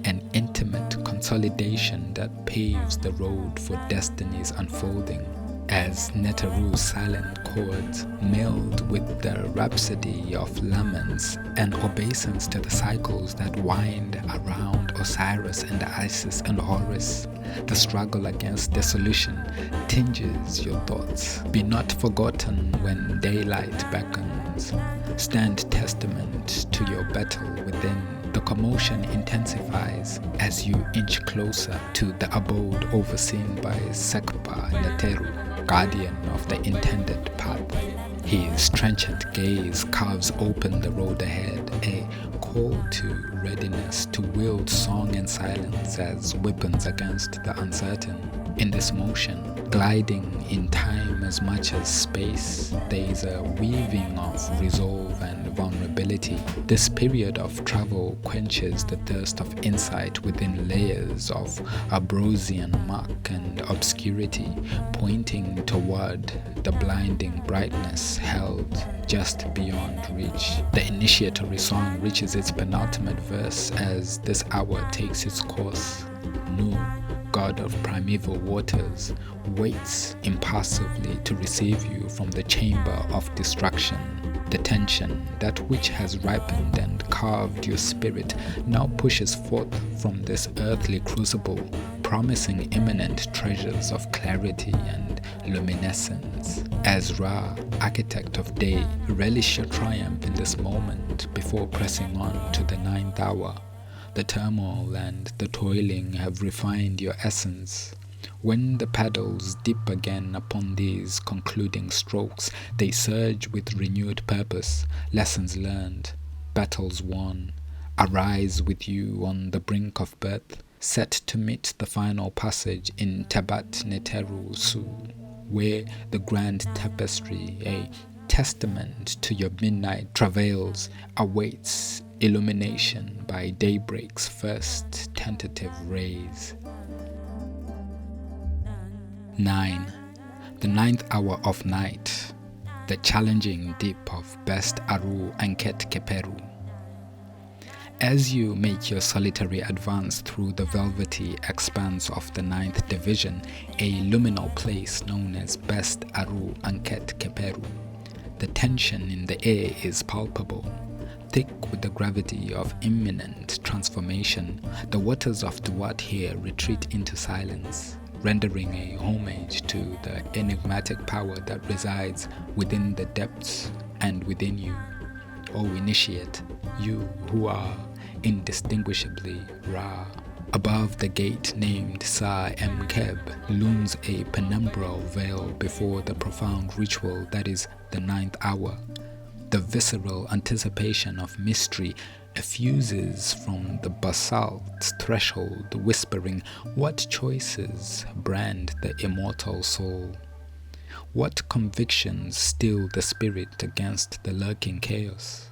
an intimate consolidation that paves the road for destiny's unfolding. As Neteru's silent chords meld with the rhapsody of laments and obeisance to the cycles that wind around Osiris and Isis and Horus, the struggle against dissolution tinges your thoughts. Be not forgotten when daylight beckons. Stand testament to your battle within. The commotion intensifies as you inch closer to the abode overseen by Tebat-Neteru, guardian of the intended path. His trenchant gaze carves open the road ahead, a call to readiness to wield song and silence as weapons against the uncertain. In this motion, gliding in time as much as space, there is a weaving of resolve and vulnerability. This period of travel quenches the thirst of insight within layers of Ambrosian muck and obscurity, pointing toward the blinding brightness held just beyond reach. The initiatory song reaches its penultimate verse as this hour takes its course. Nu, god of primeval waters, waits impassively to receive you from the chamber of destruction. The tension, that which has ripened and carved your spirit, now pushes forth from this earthly crucible, promising imminent treasures of clarity and luminescence. As Ra, architect of day, relish your triumph in this moment before pressing on to the 9th hour. The turmoil and the toiling have refined your essence. When the paddles dip again upon these concluding strokes, they surge with renewed purpose, lessons learned, battles won. Arise with you on the brink of birth, set to meet the final passage in Tebat-Neteru-S, where the grand tapestry, a testament to your midnight travails, awaits illumination by daybreak's first tentative rays. 9. The 9th hour of night, the challenging deep of Best-Aru-Ankhet-Kheperu. As you make your solitary advance through the velvety expanse of the 9th division, a liminal place known as Best-Aru-Ankhet-Kheperu, the tension in the air is palpable. Thick with the gravity of imminent transformation, the waters of Duat here retreat into silence, rendering a homage to the enigmatic power that resides within the depths and within you. O initiate, you who are indistinguishably Ra. Above the gate named Sa-Em-Keb looms a penumbral veil before the profound ritual that is the 9th hour. The visceral anticipation of mystery effuses from the basalt threshold, whispering what choices brand the immortal soul. What convictions steel the spirit against the lurking chaos?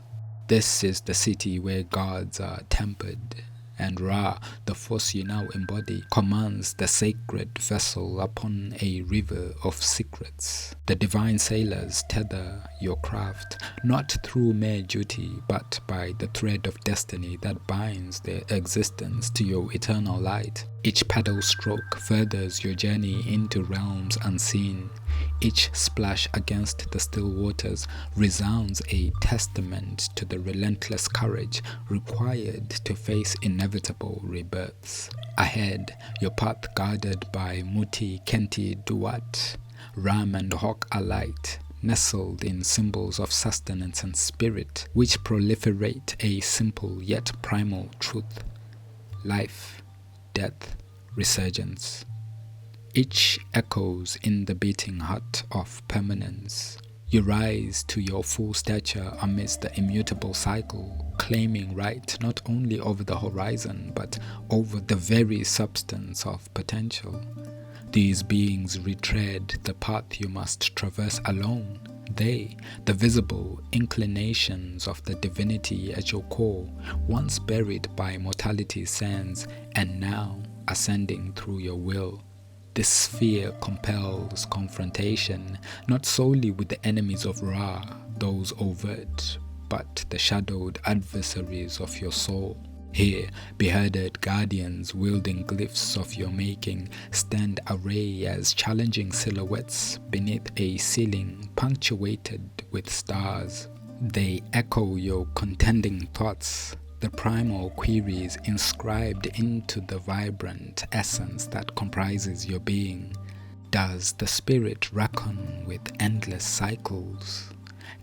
This is the city where gods are tempered, and Ra, the force you now embody, commands the sacred vessel upon a river of secrets. The divine sailors tether your craft, not through mere duty, but by the thread of destiny that binds their existence to your eternal light. Each paddle stroke furthers your journey into realms unseen. Each splash against the still waters resounds a testament to the relentless courage required to face inevitable rebirths. Ahead, your path guarded by Muti-Kenti-Duat, ram and hawk alight, nestled in symbols of sustenance and spirit, which proliferate a simple yet primal truth: life, death, resurgence. Each echoes in the beating heart of permanence. You rise to your full stature amidst the immutable cycle, claiming right not only over the horizon, but over the very substance of potential. These beings retread the path you must traverse alone. They, the visible inclinations of the divinity at your core, once buried by mortality's sands, and now ascending through your will. This sphere compels confrontation, not solely with the enemies of Ra, those overt, but the shadowed adversaries of your soul. Here, beheaded guardians wielding glyphs of your making stand array as challenging silhouettes beneath a ceiling punctuated with stars. They echo your contending thoughts, the primal queries inscribed into the vibrant essence that comprises your being. Does the spirit reckon with endless cycles?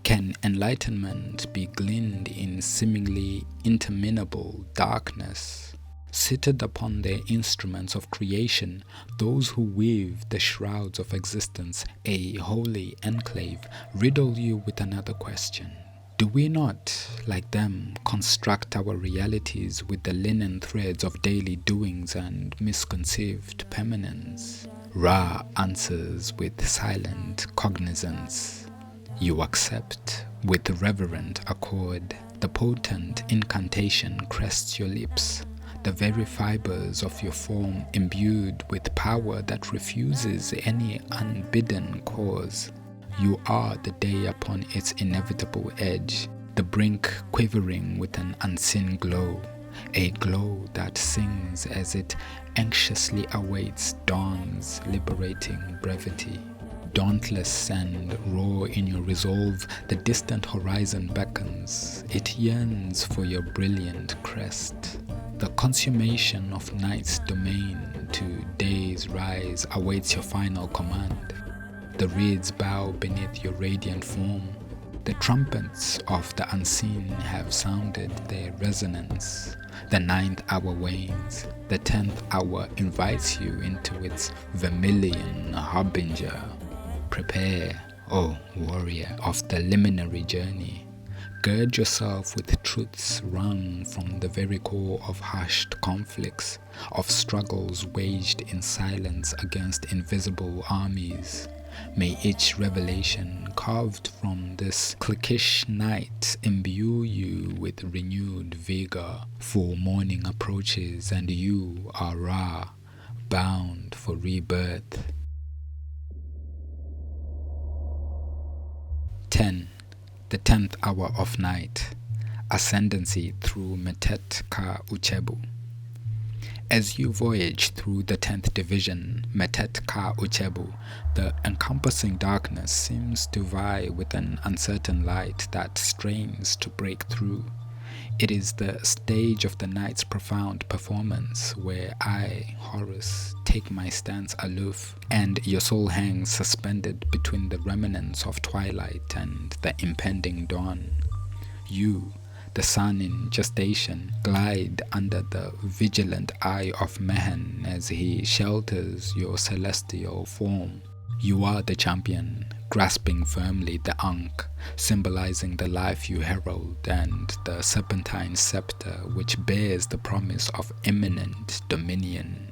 Can enlightenment be gleaned in seemingly interminable darkness? Seated upon their instruments of creation, those who weave the shrouds of existence, a holy enclave, riddle you with another question. Do we not, like them, construct our realities with the linen threads of daily doings and misconceived permanence? Ra answers with silent cognizance. You accept with reverent accord. The potent incantation crests your lips, the very fibers of your form imbued with power that refuses any unbidden cause. You are the day upon its inevitable edge, the brink quivering with an unseen glow, a glow that sings as it anxiously awaits dawn's liberating brevity. Dauntless and raw in your resolve, the distant horizon beckons. It yearns for your brilliant crest. The consummation of night's domain to day's rise awaits your final command. The reeds bow beneath your radiant form. The trumpets of the unseen have sounded their resonance. The 9th hour wanes. The 10th hour invites you into its vermilion harbinger. Prepare, O warrior of the liminary journey. Gird yourself with truths wrung from the very core of hushed conflicts, of struggles waged in silence against invisible armies. May each revelation carved from this cliquish night imbue you with renewed vigor, for morning approaches and you are Ra, bound for rebirth. 10. The 10th hour of night. Ascendancy through Metet-Qa-Utchebu. As you voyage through the 10th division, Metet-Qa-Utchebu, the encompassing darkness seems to vie with an uncertain light that strains to break through. It is the stage of the night's profound performance where I, Horus, take my stance aloof, and your soul hangs suspended between the remnants of twilight and the impending dawn. You, the sun in gestation, glide under the vigilant eye of Mehen as he shelters your celestial form. You are the champion, grasping firmly the Ankh, symbolizing the life you herald, and the serpentine scepter which bears the promise of imminent dominion.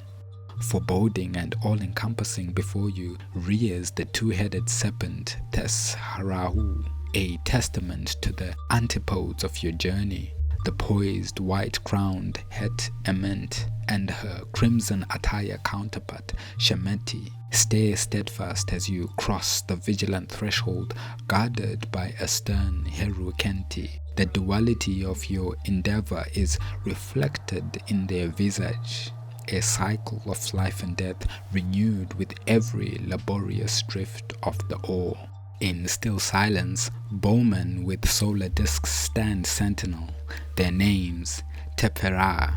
Foreboding and all-encompassing before you rears the two-headed serpent Tes-Harahu, a testament to the antipodes of your journey. The poised white-crowned het Ament and her crimson attire counterpart Shemeti stare steadfast as you cross the vigilant threshold, guarded by a stern Heru-Khenti. The duality of your endeavor is reflected in their visage, a cycle of life and death renewed with every laborious drift of the oar. In still silence, bowmen with solar discs stand sentinel, their names, Tepera,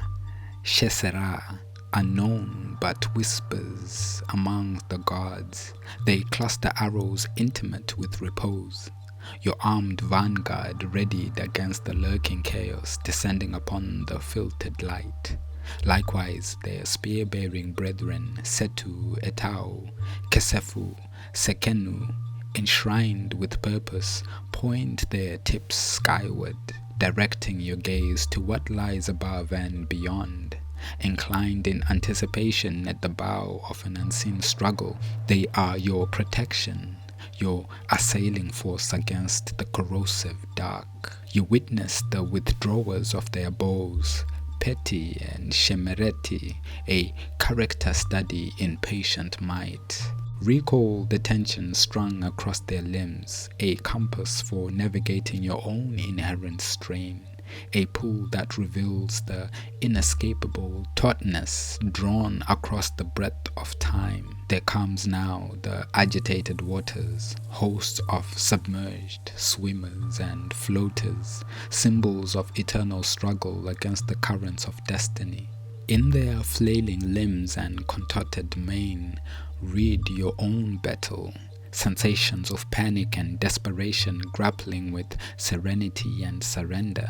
Shesera, unknown but whispers among the gods. They cluster arrows intimate with repose, your armed vanguard readied against the lurking chaos descending upon the filtered light. Likewise, their spear-bearing brethren, Setu, Etau, Kesefu, Sekenu, enshrined with purpose, point their tips skyward, directing your gaze to what lies above and beyond. Inclined in anticipation at the bow of an unseen struggle, they are your protection, your assailing force against the corrosive dark. You witness the withdrawers of their bows, Peti and Shemereti, a character study in patient might. Recall the tension strung across their limbs, a compass for navigating your own inherent strain, a pull that reveals the inescapable tautness drawn across the breadth of time. There comes now the agitated waters, hosts of submerged swimmers and floaters, symbols of eternal struggle against the currents of destiny. In their flailing limbs and contorted mane, read your own battle, sensations of panic and desperation grappling with serenity and surrender.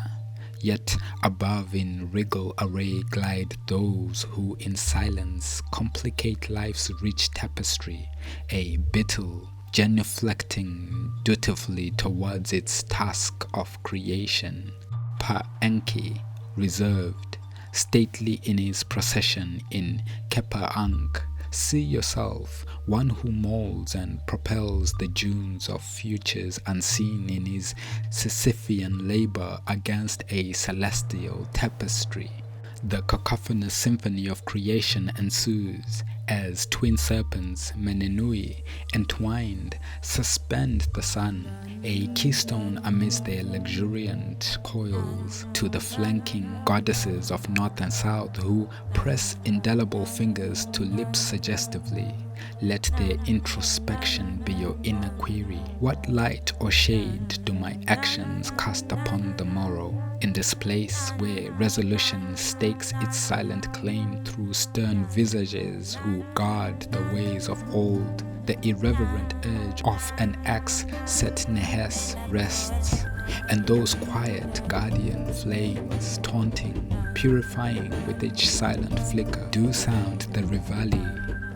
Yet above in regal array glide those who in silence complicate life's rich tapestry, a beetle genuflecting dutifully towards its task of creation. Pa-Enki, reserved, stately in his procession in Kheper-Ankh, see yourself, one who molds and propels the dunes of futures unseen in his Sisyphean labor against a celestial tapestry. The cacophonous symphony of creation ensues as twin serpents, Menenui, entwined, suspend the sun, a keystone amidst their luxuriant coils, to the flanking goddesses of north and south who press indelible fingers to lips suggestively. Let their introspection be your inner query. What light or shade do my actions cast upon the morrow? In this place where resolution stakes its silent claim through stern visages who guard the ways of old, the irreverent urge of an axe set Nehes rests, and those quiet guardian flames, taunting, purifying with each silent flicker, do sound the reveille,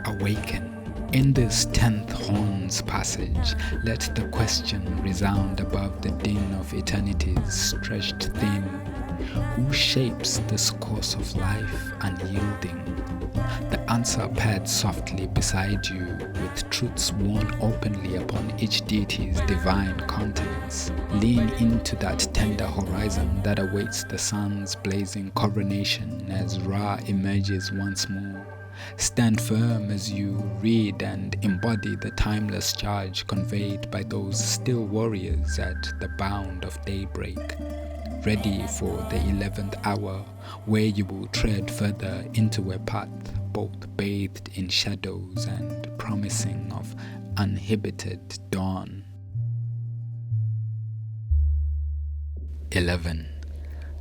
awaken. In this 10th horn's passage, let the question resound above the din of eternity's stretched thin. Who shapes this course of life unyielding? The answer pads softly beside you, with truths worn openly upon each deity's divine contents. Lean into that tender horizon that awaits the sun's blazing coronation as Ra emerges once more. Stand firm as you read and embody the timeless charge conveyed by those still warriors at the bound of daybreak, ready for the 11th hour, where you will tread further into a path both bathed in shadows and promising of uninhibited dawn. 11.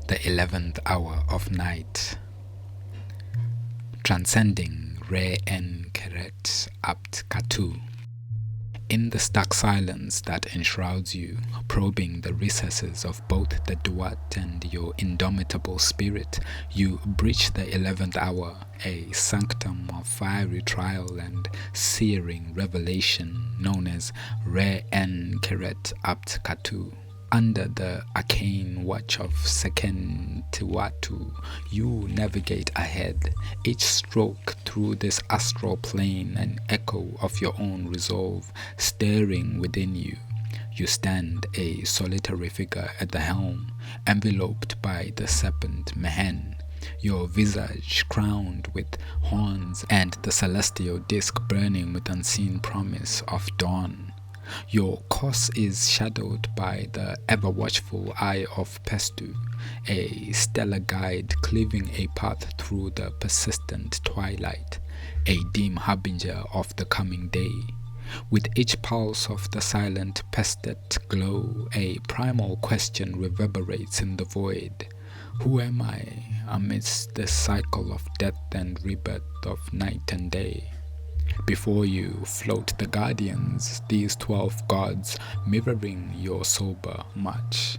The 11th hour of night. Transcending Re-en-Qerert-Apt-Khatu. In the stark silence that enshrouds you, probing the recesses of both the Duat and your indomitable spirit, you breach the 11th hour, a sanctum of fiery trial and searing revelation known as Re-en-Qerert-Apt-Khatu. Under the arcane watch of Seker, you navigate ahead, each stroke through this astral plane an echo of your own resolve stirring within you. You stand a solitary figure at the helm, enveloped by the serpent Mehen, your visage crowned with horns and the celestial disk burning with unseen promise of dawn. Your course is shadowed by the ever-watchful eye of Pestu, a stellar guide cleaving a path through the persistent twilight, a dim harbinger of the coming day. With each pulse of the silent pestet glow, a primal question reverberates in the void. Who am I amidst this cycle of death and rebirth of night and day? Before you float the guardians, these 12 gods mirroring your sober march.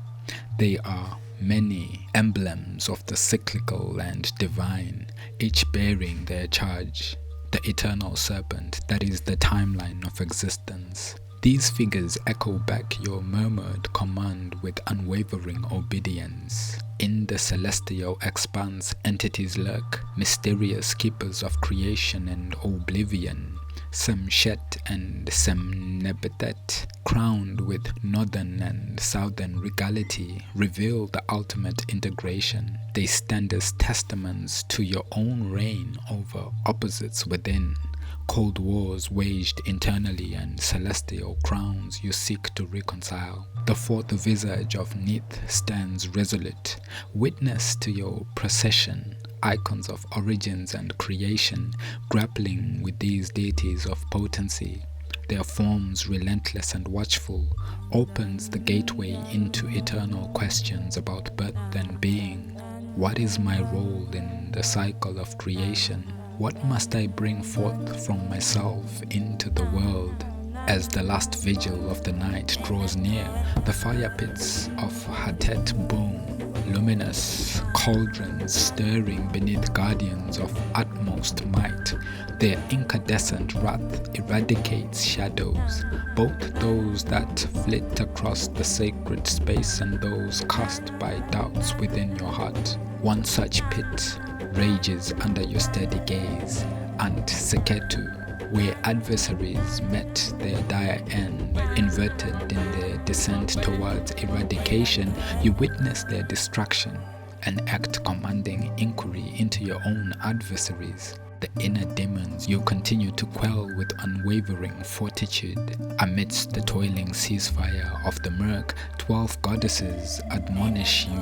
They are many emblems of the cyclical and divine, each bearing their charge. The eternal serpent that is the timeline of existence. These figures echo back your murmured command with unwavering obedience. In the celestial expanse, entities lurk, mysterious keepers of creation and oblivion. Semshet and Semnebetet, crowned with northern and southern regality, reveal the ultimate integration. They stand as testaments to your own reign over opposites within. Cold wars waged internally and celestial crowns you seek to reconcile. The fourth visage of Nith stands resolute, witness to your procession, icons of origins and creation, grappling with these deities of potency. Their forms relentless and watchful, opens the gateway into eternal questions about birth and being. What is my role in the cycle of creation? What must I bring forth from myself into the world? As the last vigil of the night draws near, the fire pits of Hatet boom, luminous cauldrons stirring beneath guardians of utmost might. Their incandescent wrath eradicates shadows, both those that flit across the sacred space and those cast by doubts within your heart. One such pit rages under your steady gaze, and Seketu, where adversaries met their dire end, inverted in their descent towards eradication, you witness their destruction, an act commanding inquiry into your own adversaries. The inner demons you continue to quell with unwavering fortitude. Amidst the toiling ceasefire of the murk, 12 goddesses admonish you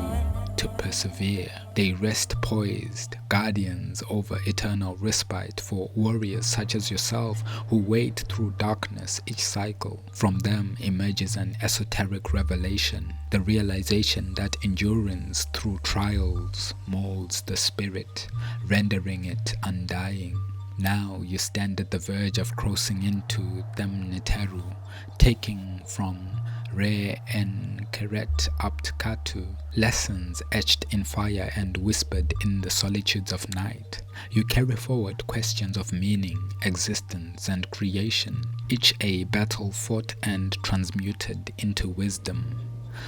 to persevere. They rest poised, guardians over eternal respite for warriors such as yourself who wade through darkness each cycle. From them emerges an esoteric revelation, the realization that endurance through trials molds the spirit, rendering it undying. Now you stand at the verge of crossing into Then-Neteru, taking from Re-en-Qerert-Apt-Khatu lessons etched in fire and whispered in the solitudes of night. You carry forward questions of meaning, existence, and creation, each a battle fought and transmuted into wisdom.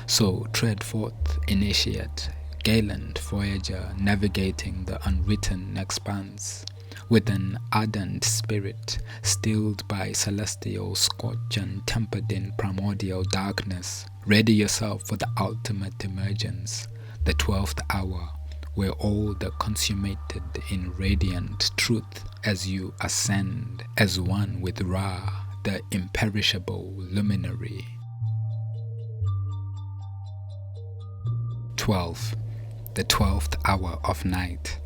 So tread forth, initiate, gallant voyager navigating the unwritten expanse. With an ardent spirit, stilled by celestial scorch and tempered in primordial darkness, ready yourself for the ultimate emergence, the 12th hour, where all the consummated in radiant truth as you ascend as one with Ra, the imperishable luminary. 12. The 12th hour of night.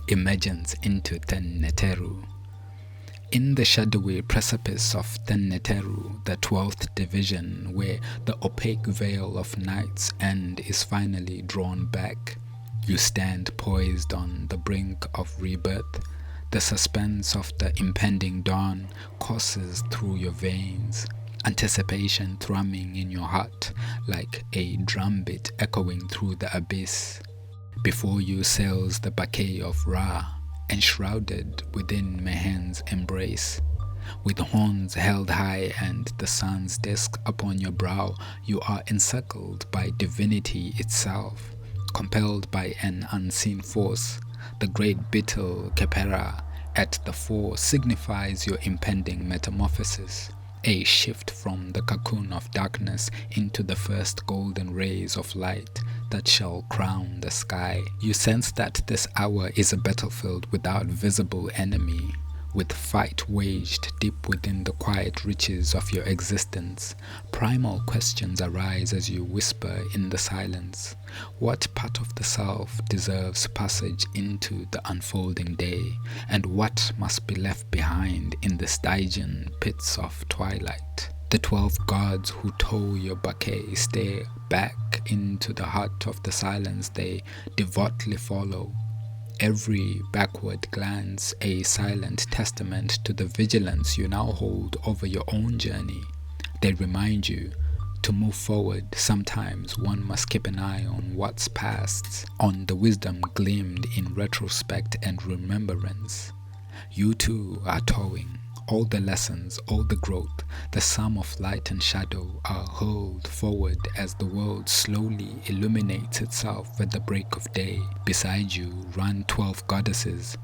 Emergence into Then-Neteru. In the shadowy precipice of Then-Neteru, the 12th division, where the opaque veil of night's end is finally drawn back, you stand poised on the brink of rebirth. The suspense of the impending dawn courses through your veins. anticipation thrumming in your heart like a drumbeat echoing through the abyss. Before you sails the bouquet of Ra, enshrouded within Mehen's embrace. With horns held high and the sun's disk upon your brow, you are encircled by divinity itself, compelled by an unseen force. The great beetle Khepera at the fore signifies your impending metamorphosis, a shift from the cocoon of darkness into the first golden rays of light that shall crown the sky. You sense that this hour is a battlefield without visible enemy, with fight waged deep within the quiet reaches of your existence. Primal questions arise as you whisper in the silence. What part of the self deserves passage into the unfolding day, and what must be left behind in the Stygian pits of twilight? The 12 gods who tow your bouquet stare back into the heart of the silence they devoutly follow. Every backward glance a silent testament to the vigilance you now hold over your own journey. They remind you to move forward. Sometimes one must keep an eye on what's past, on the wisdom gleamed in retrospect and remembrance. You too are towing. All the lessons, all the growth, the sum of light and shadow are hurled forward as the world slowly illuminates itself at the break of day. Beside you run 12 goddesses,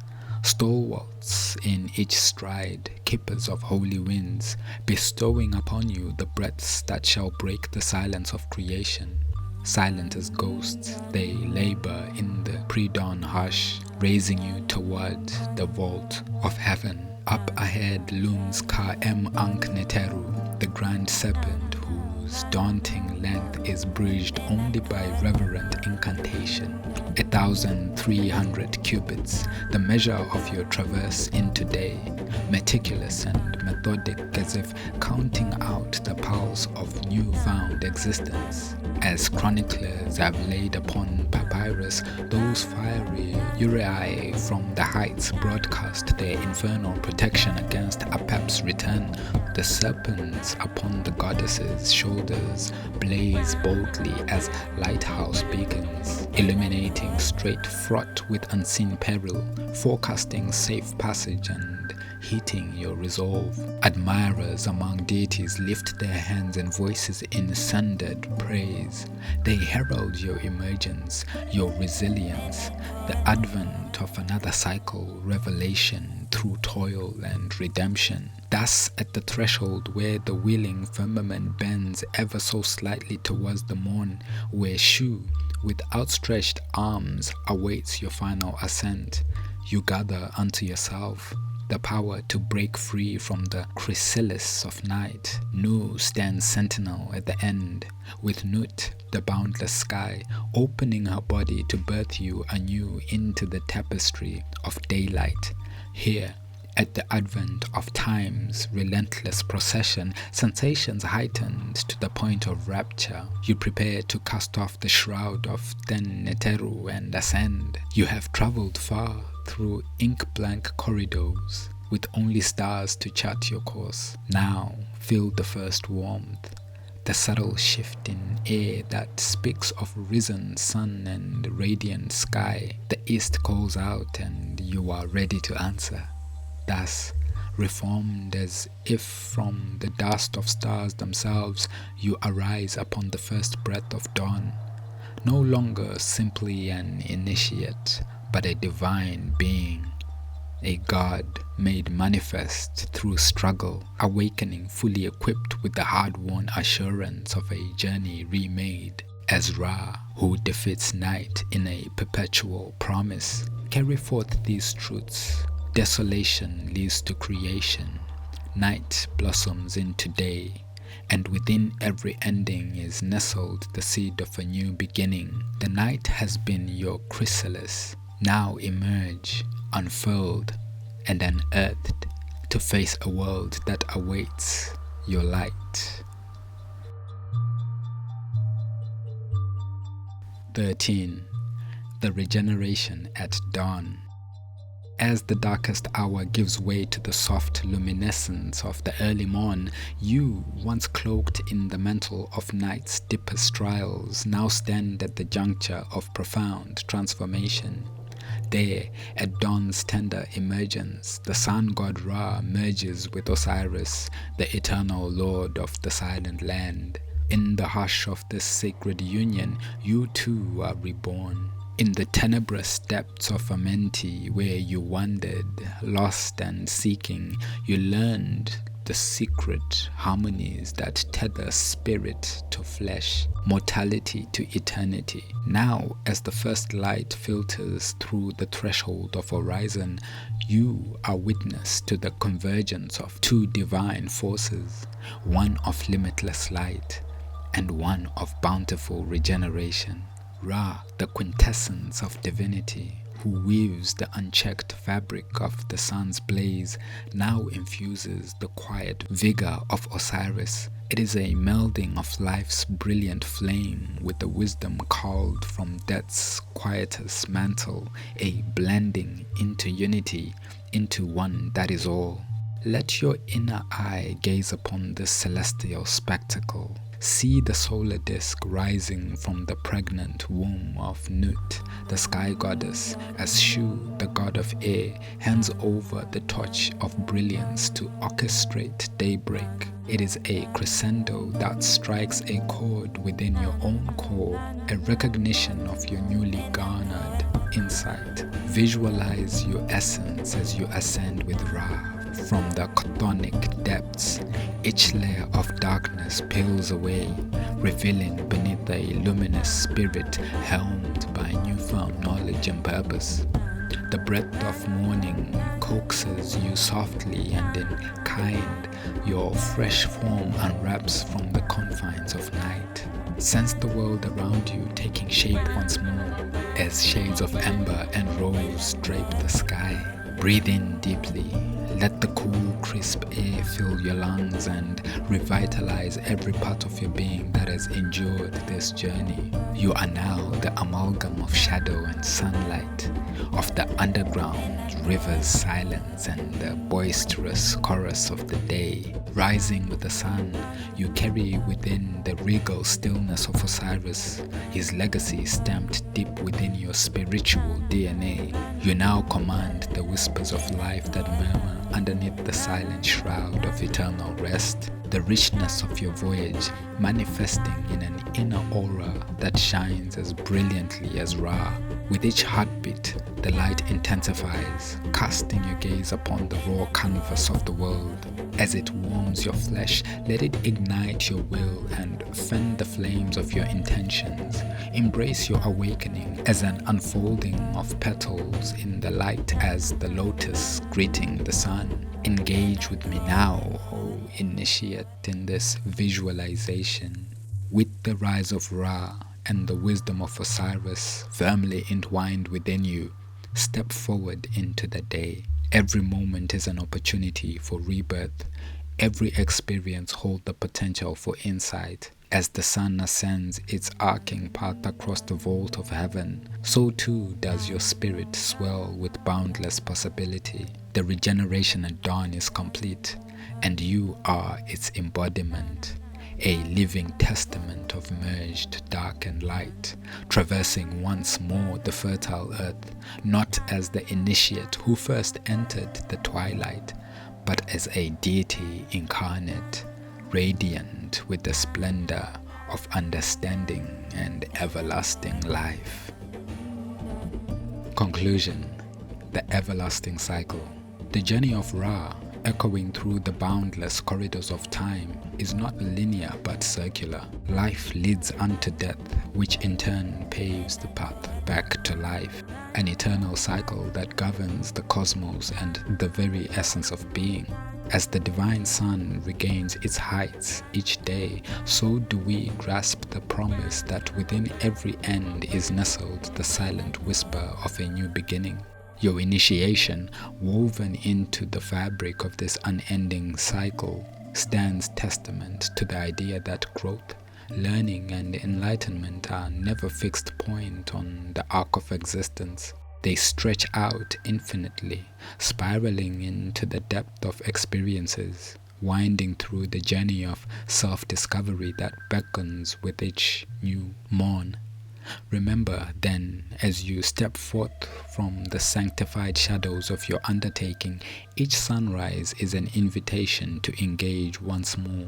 stalwarts in each stride, keepers of holy winds, bestowing upon you the breaths that shall break the silence of creation. Silent as ghosts, they labor in the pre-dawn hush, raising you toward the vault of heaven. Up ahead looms Ankh-et-Kheperu, the grand serpent whose daunting length is bridged only by reverent incantation. 1,300 cubits, the measure of your traverse into day, meticulous and methodic as if counting out the pulse of new-found existence. As chroniclers have laid upon papyrus, those fiery uraei from the heights broadcast their infernal protection against Apep's return. The serpents upon the goddesses' shoulders blaze boldly as lighthouse beacons, illuminating straight fraught with unseen peril, forecasting safe passage and heating your resolve. Admirers among deities lift their hands and voices in sundered praise. They herald your emergence, your resilience, the advent of another cycle, revelation through toil and redemption. Thus, at the threshold where the wheeling firmament bends ever so slightly towards the morn, where Shu, with outstretched arms, awaits your final ascent, you gather unto yourself the power to break free from the chrysalis of night. Nu stands sentinel at the end, with Nut, the boundless sky, opening her body to birth you anew into the tapestry of daylight. Here, at the advent of time's relentless procession, sensations heightened to the point of rapture, you prepare to cast off the shroud of Then-Neteru and ascend. You have traveled far through ink-blank corridors, with only stars to chart your course. Now feel the first warmth, the subtle shift in air that speaks of risen sun and radiant sky. The east calls out and you are ready to answer. Thus, reformed as if from the dust of stars themselves, you arise upon the first breath of dawn, no longer simply an initiate, but a divine being, a god made manifest through struggle, awakening fully equipped with the hard-won assurance of a journey remade. As Ra, who defeats night in a perpetual promise, carry forth these truths. Desolation leads to creation, night blossoms into day, and within every ending is nestled the seed of a new beginning. The night has been your chrysalis. Now emerge, unfurled and unearthed, to face a world that awaits your light. 13. The regeneration at dawn. As the darkest hour gives way to the soft luminescence of the early morn, you, once cloaked in the mantle of night's deepest trials, now stand at the juncture of profound transformation. There, at dawn's tender emergence, the sun god Ra merges with Osiris, the eternal lord of the silent land. In the hush of this sacred union, you too are reborn. In the tenebrous depths of Ament, where you wandered, lost and seeking, you learned the secret harmonies that tether spirit to flesh, mortality to eternity. Now, as the first light filters through the threshold of horizon, you are witness to the convergence of two divine forces, one of limitless light and one of bountiful regeneration. Ra, the quintessence of divinity, who weaves the unchecked fabric of the sun's blaze, now infuses the quiet vigor of Osiris. It is a melding of life's brilliant flame with the wisdom culled from death's quietest mantle, a blending into unity, into one that is all. Let your inner eye gaze upon this celestial spectacle. See the solar disk rising from the pregnant womb of Nut, the sky goddess, as Shu, the god of air, hands over the torch of brilliance to orchestrate daybreak. It is a crescendo that strikes a chord within your own core, a recognition of your newly garnered insight. Visualize your essence as you ascend with Ra. From the chthonic depths, each layer of darkness peels away, revealing beneath a luminous spirit helmed by newfound knowledge and purpose. The breath of morning coaxes you softly, and in kind, your fresh form unwraps from the confines of night. Sense the world around you taking shape once more, as shades of amber and rose drape the sky. Breathe in deeply. Let the cool, crisp air fill your lungs and revitalize every part of your being that has endured this journey. You are now the amalgam of shadow and sunlight, of the underground river's silence and the boisterous chorus of the day. Rising with the sun, you carry within the regal stillness of Osiris, his legacy stamped deep within your spiritual DNA. You now command the whispers of life that murmur underneath the silent shroud of eternal rest. The richness of your voyage manifesting in an inner aura that shines as brilliantly as Ra. With each heartbeat, the light intensifies, casting your gaze upon the raw canvas of the world. As it warms your flesh, let it ignite your will and fan the flames of your intentions. Embrace your awakening as an unfolding of petals in the light as the lotus greeting the sun. Engage with me now, O initiate, in this visualization. With the rise of Ra and the wisdom of Osiris firmly entwined within you, step forward into the day. Every moment is an opportunity for rebirth. Every experience holds the potential for insight. As the sun ascends its arcing path across the vault of heaven, so too does your spirit swell with boundless possibility. The regeneration at dawn is complete, and you are its embodiment, a living testament of merged dark and light, traversing once more the fertile earth, not as the initiate who first entered the twilight, but as a deity incarnate, radiant with the splendor of understanding and everlasting life. Conclusion: the everlasting cycle. The journey of Ra, echoing through the boundless corridors of time, is not linear but circular. Life leads unto death, which in turn paves the path back to life, an eternal cycle that governs the cosmos and the very essence of being. As the divine sun regains its heights each day, so do we grasp the promise that within every end is nestled the silent whisper of a new beginning. Your initiation, woven into the fabric of this unending cycle, stands testament to the idea that growth, learning, and enlightenment are never fixed points on the arc of existence. They stretch out infinitely, spiraling into the depth of experiences, winding through the journey of self-discovery that beckons with each new morn. Remember, then, as you step forth from the sanctified shadows of your undertaking, each sunrise is an invitation to engage once more,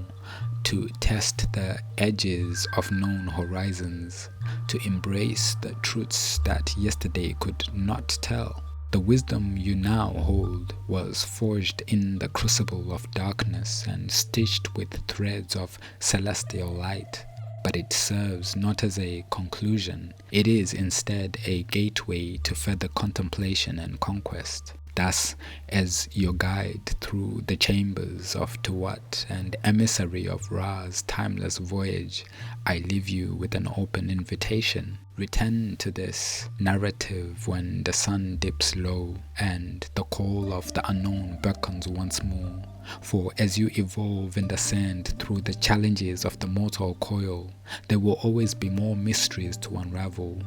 to test the edges of known horizons, to embrace the truths that yesterday could not tell. The wisdom you now hold was forged in the crucible of darkness and stitched with threads of celestial light. But it serves not as a conclusion, it is instead a gateway to further contemplation and conquest. Thus, as your guide through the chambers of Tuat and emissary of Ra's timeless voyage, I leave you with an open invitation. Return to this narrative when the sun dips low and the call of the unknown beckons once more. For as you evolve and ascend through the challenges of the mortal coil, there will always be more mysteries to unravel,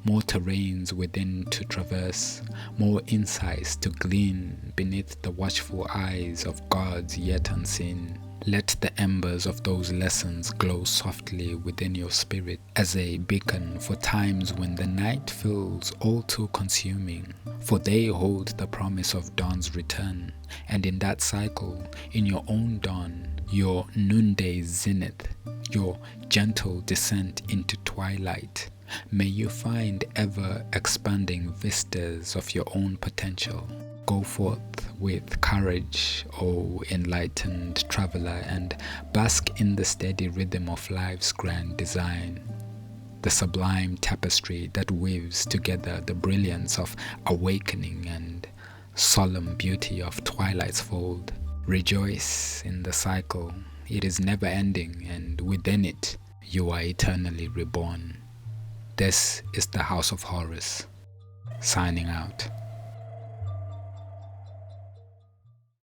more terrains within to traverse, more insights to glean beneath the watchful eyes of gods yet unseen. Let the embers of those lessons glow softly within your spirit as a beacon for times when the night feels all too consuming, for they hold the promise of dawn's return, and in that cycle, in your own dawn, your noonday zenith, your gentle descent into twilight, may you find ever-expanding vistas of your own potential. Go forth with courage, O enlightened traveler, and bask in the steady rhythm of life's grand design, the sublime tapestry that weaves together the brilliance of awakening and solemn beauty of twilight's fold. Rejoice in the cycle, it is never ending, and within it you are eternally reborn. This is the House of Horrors, signing out.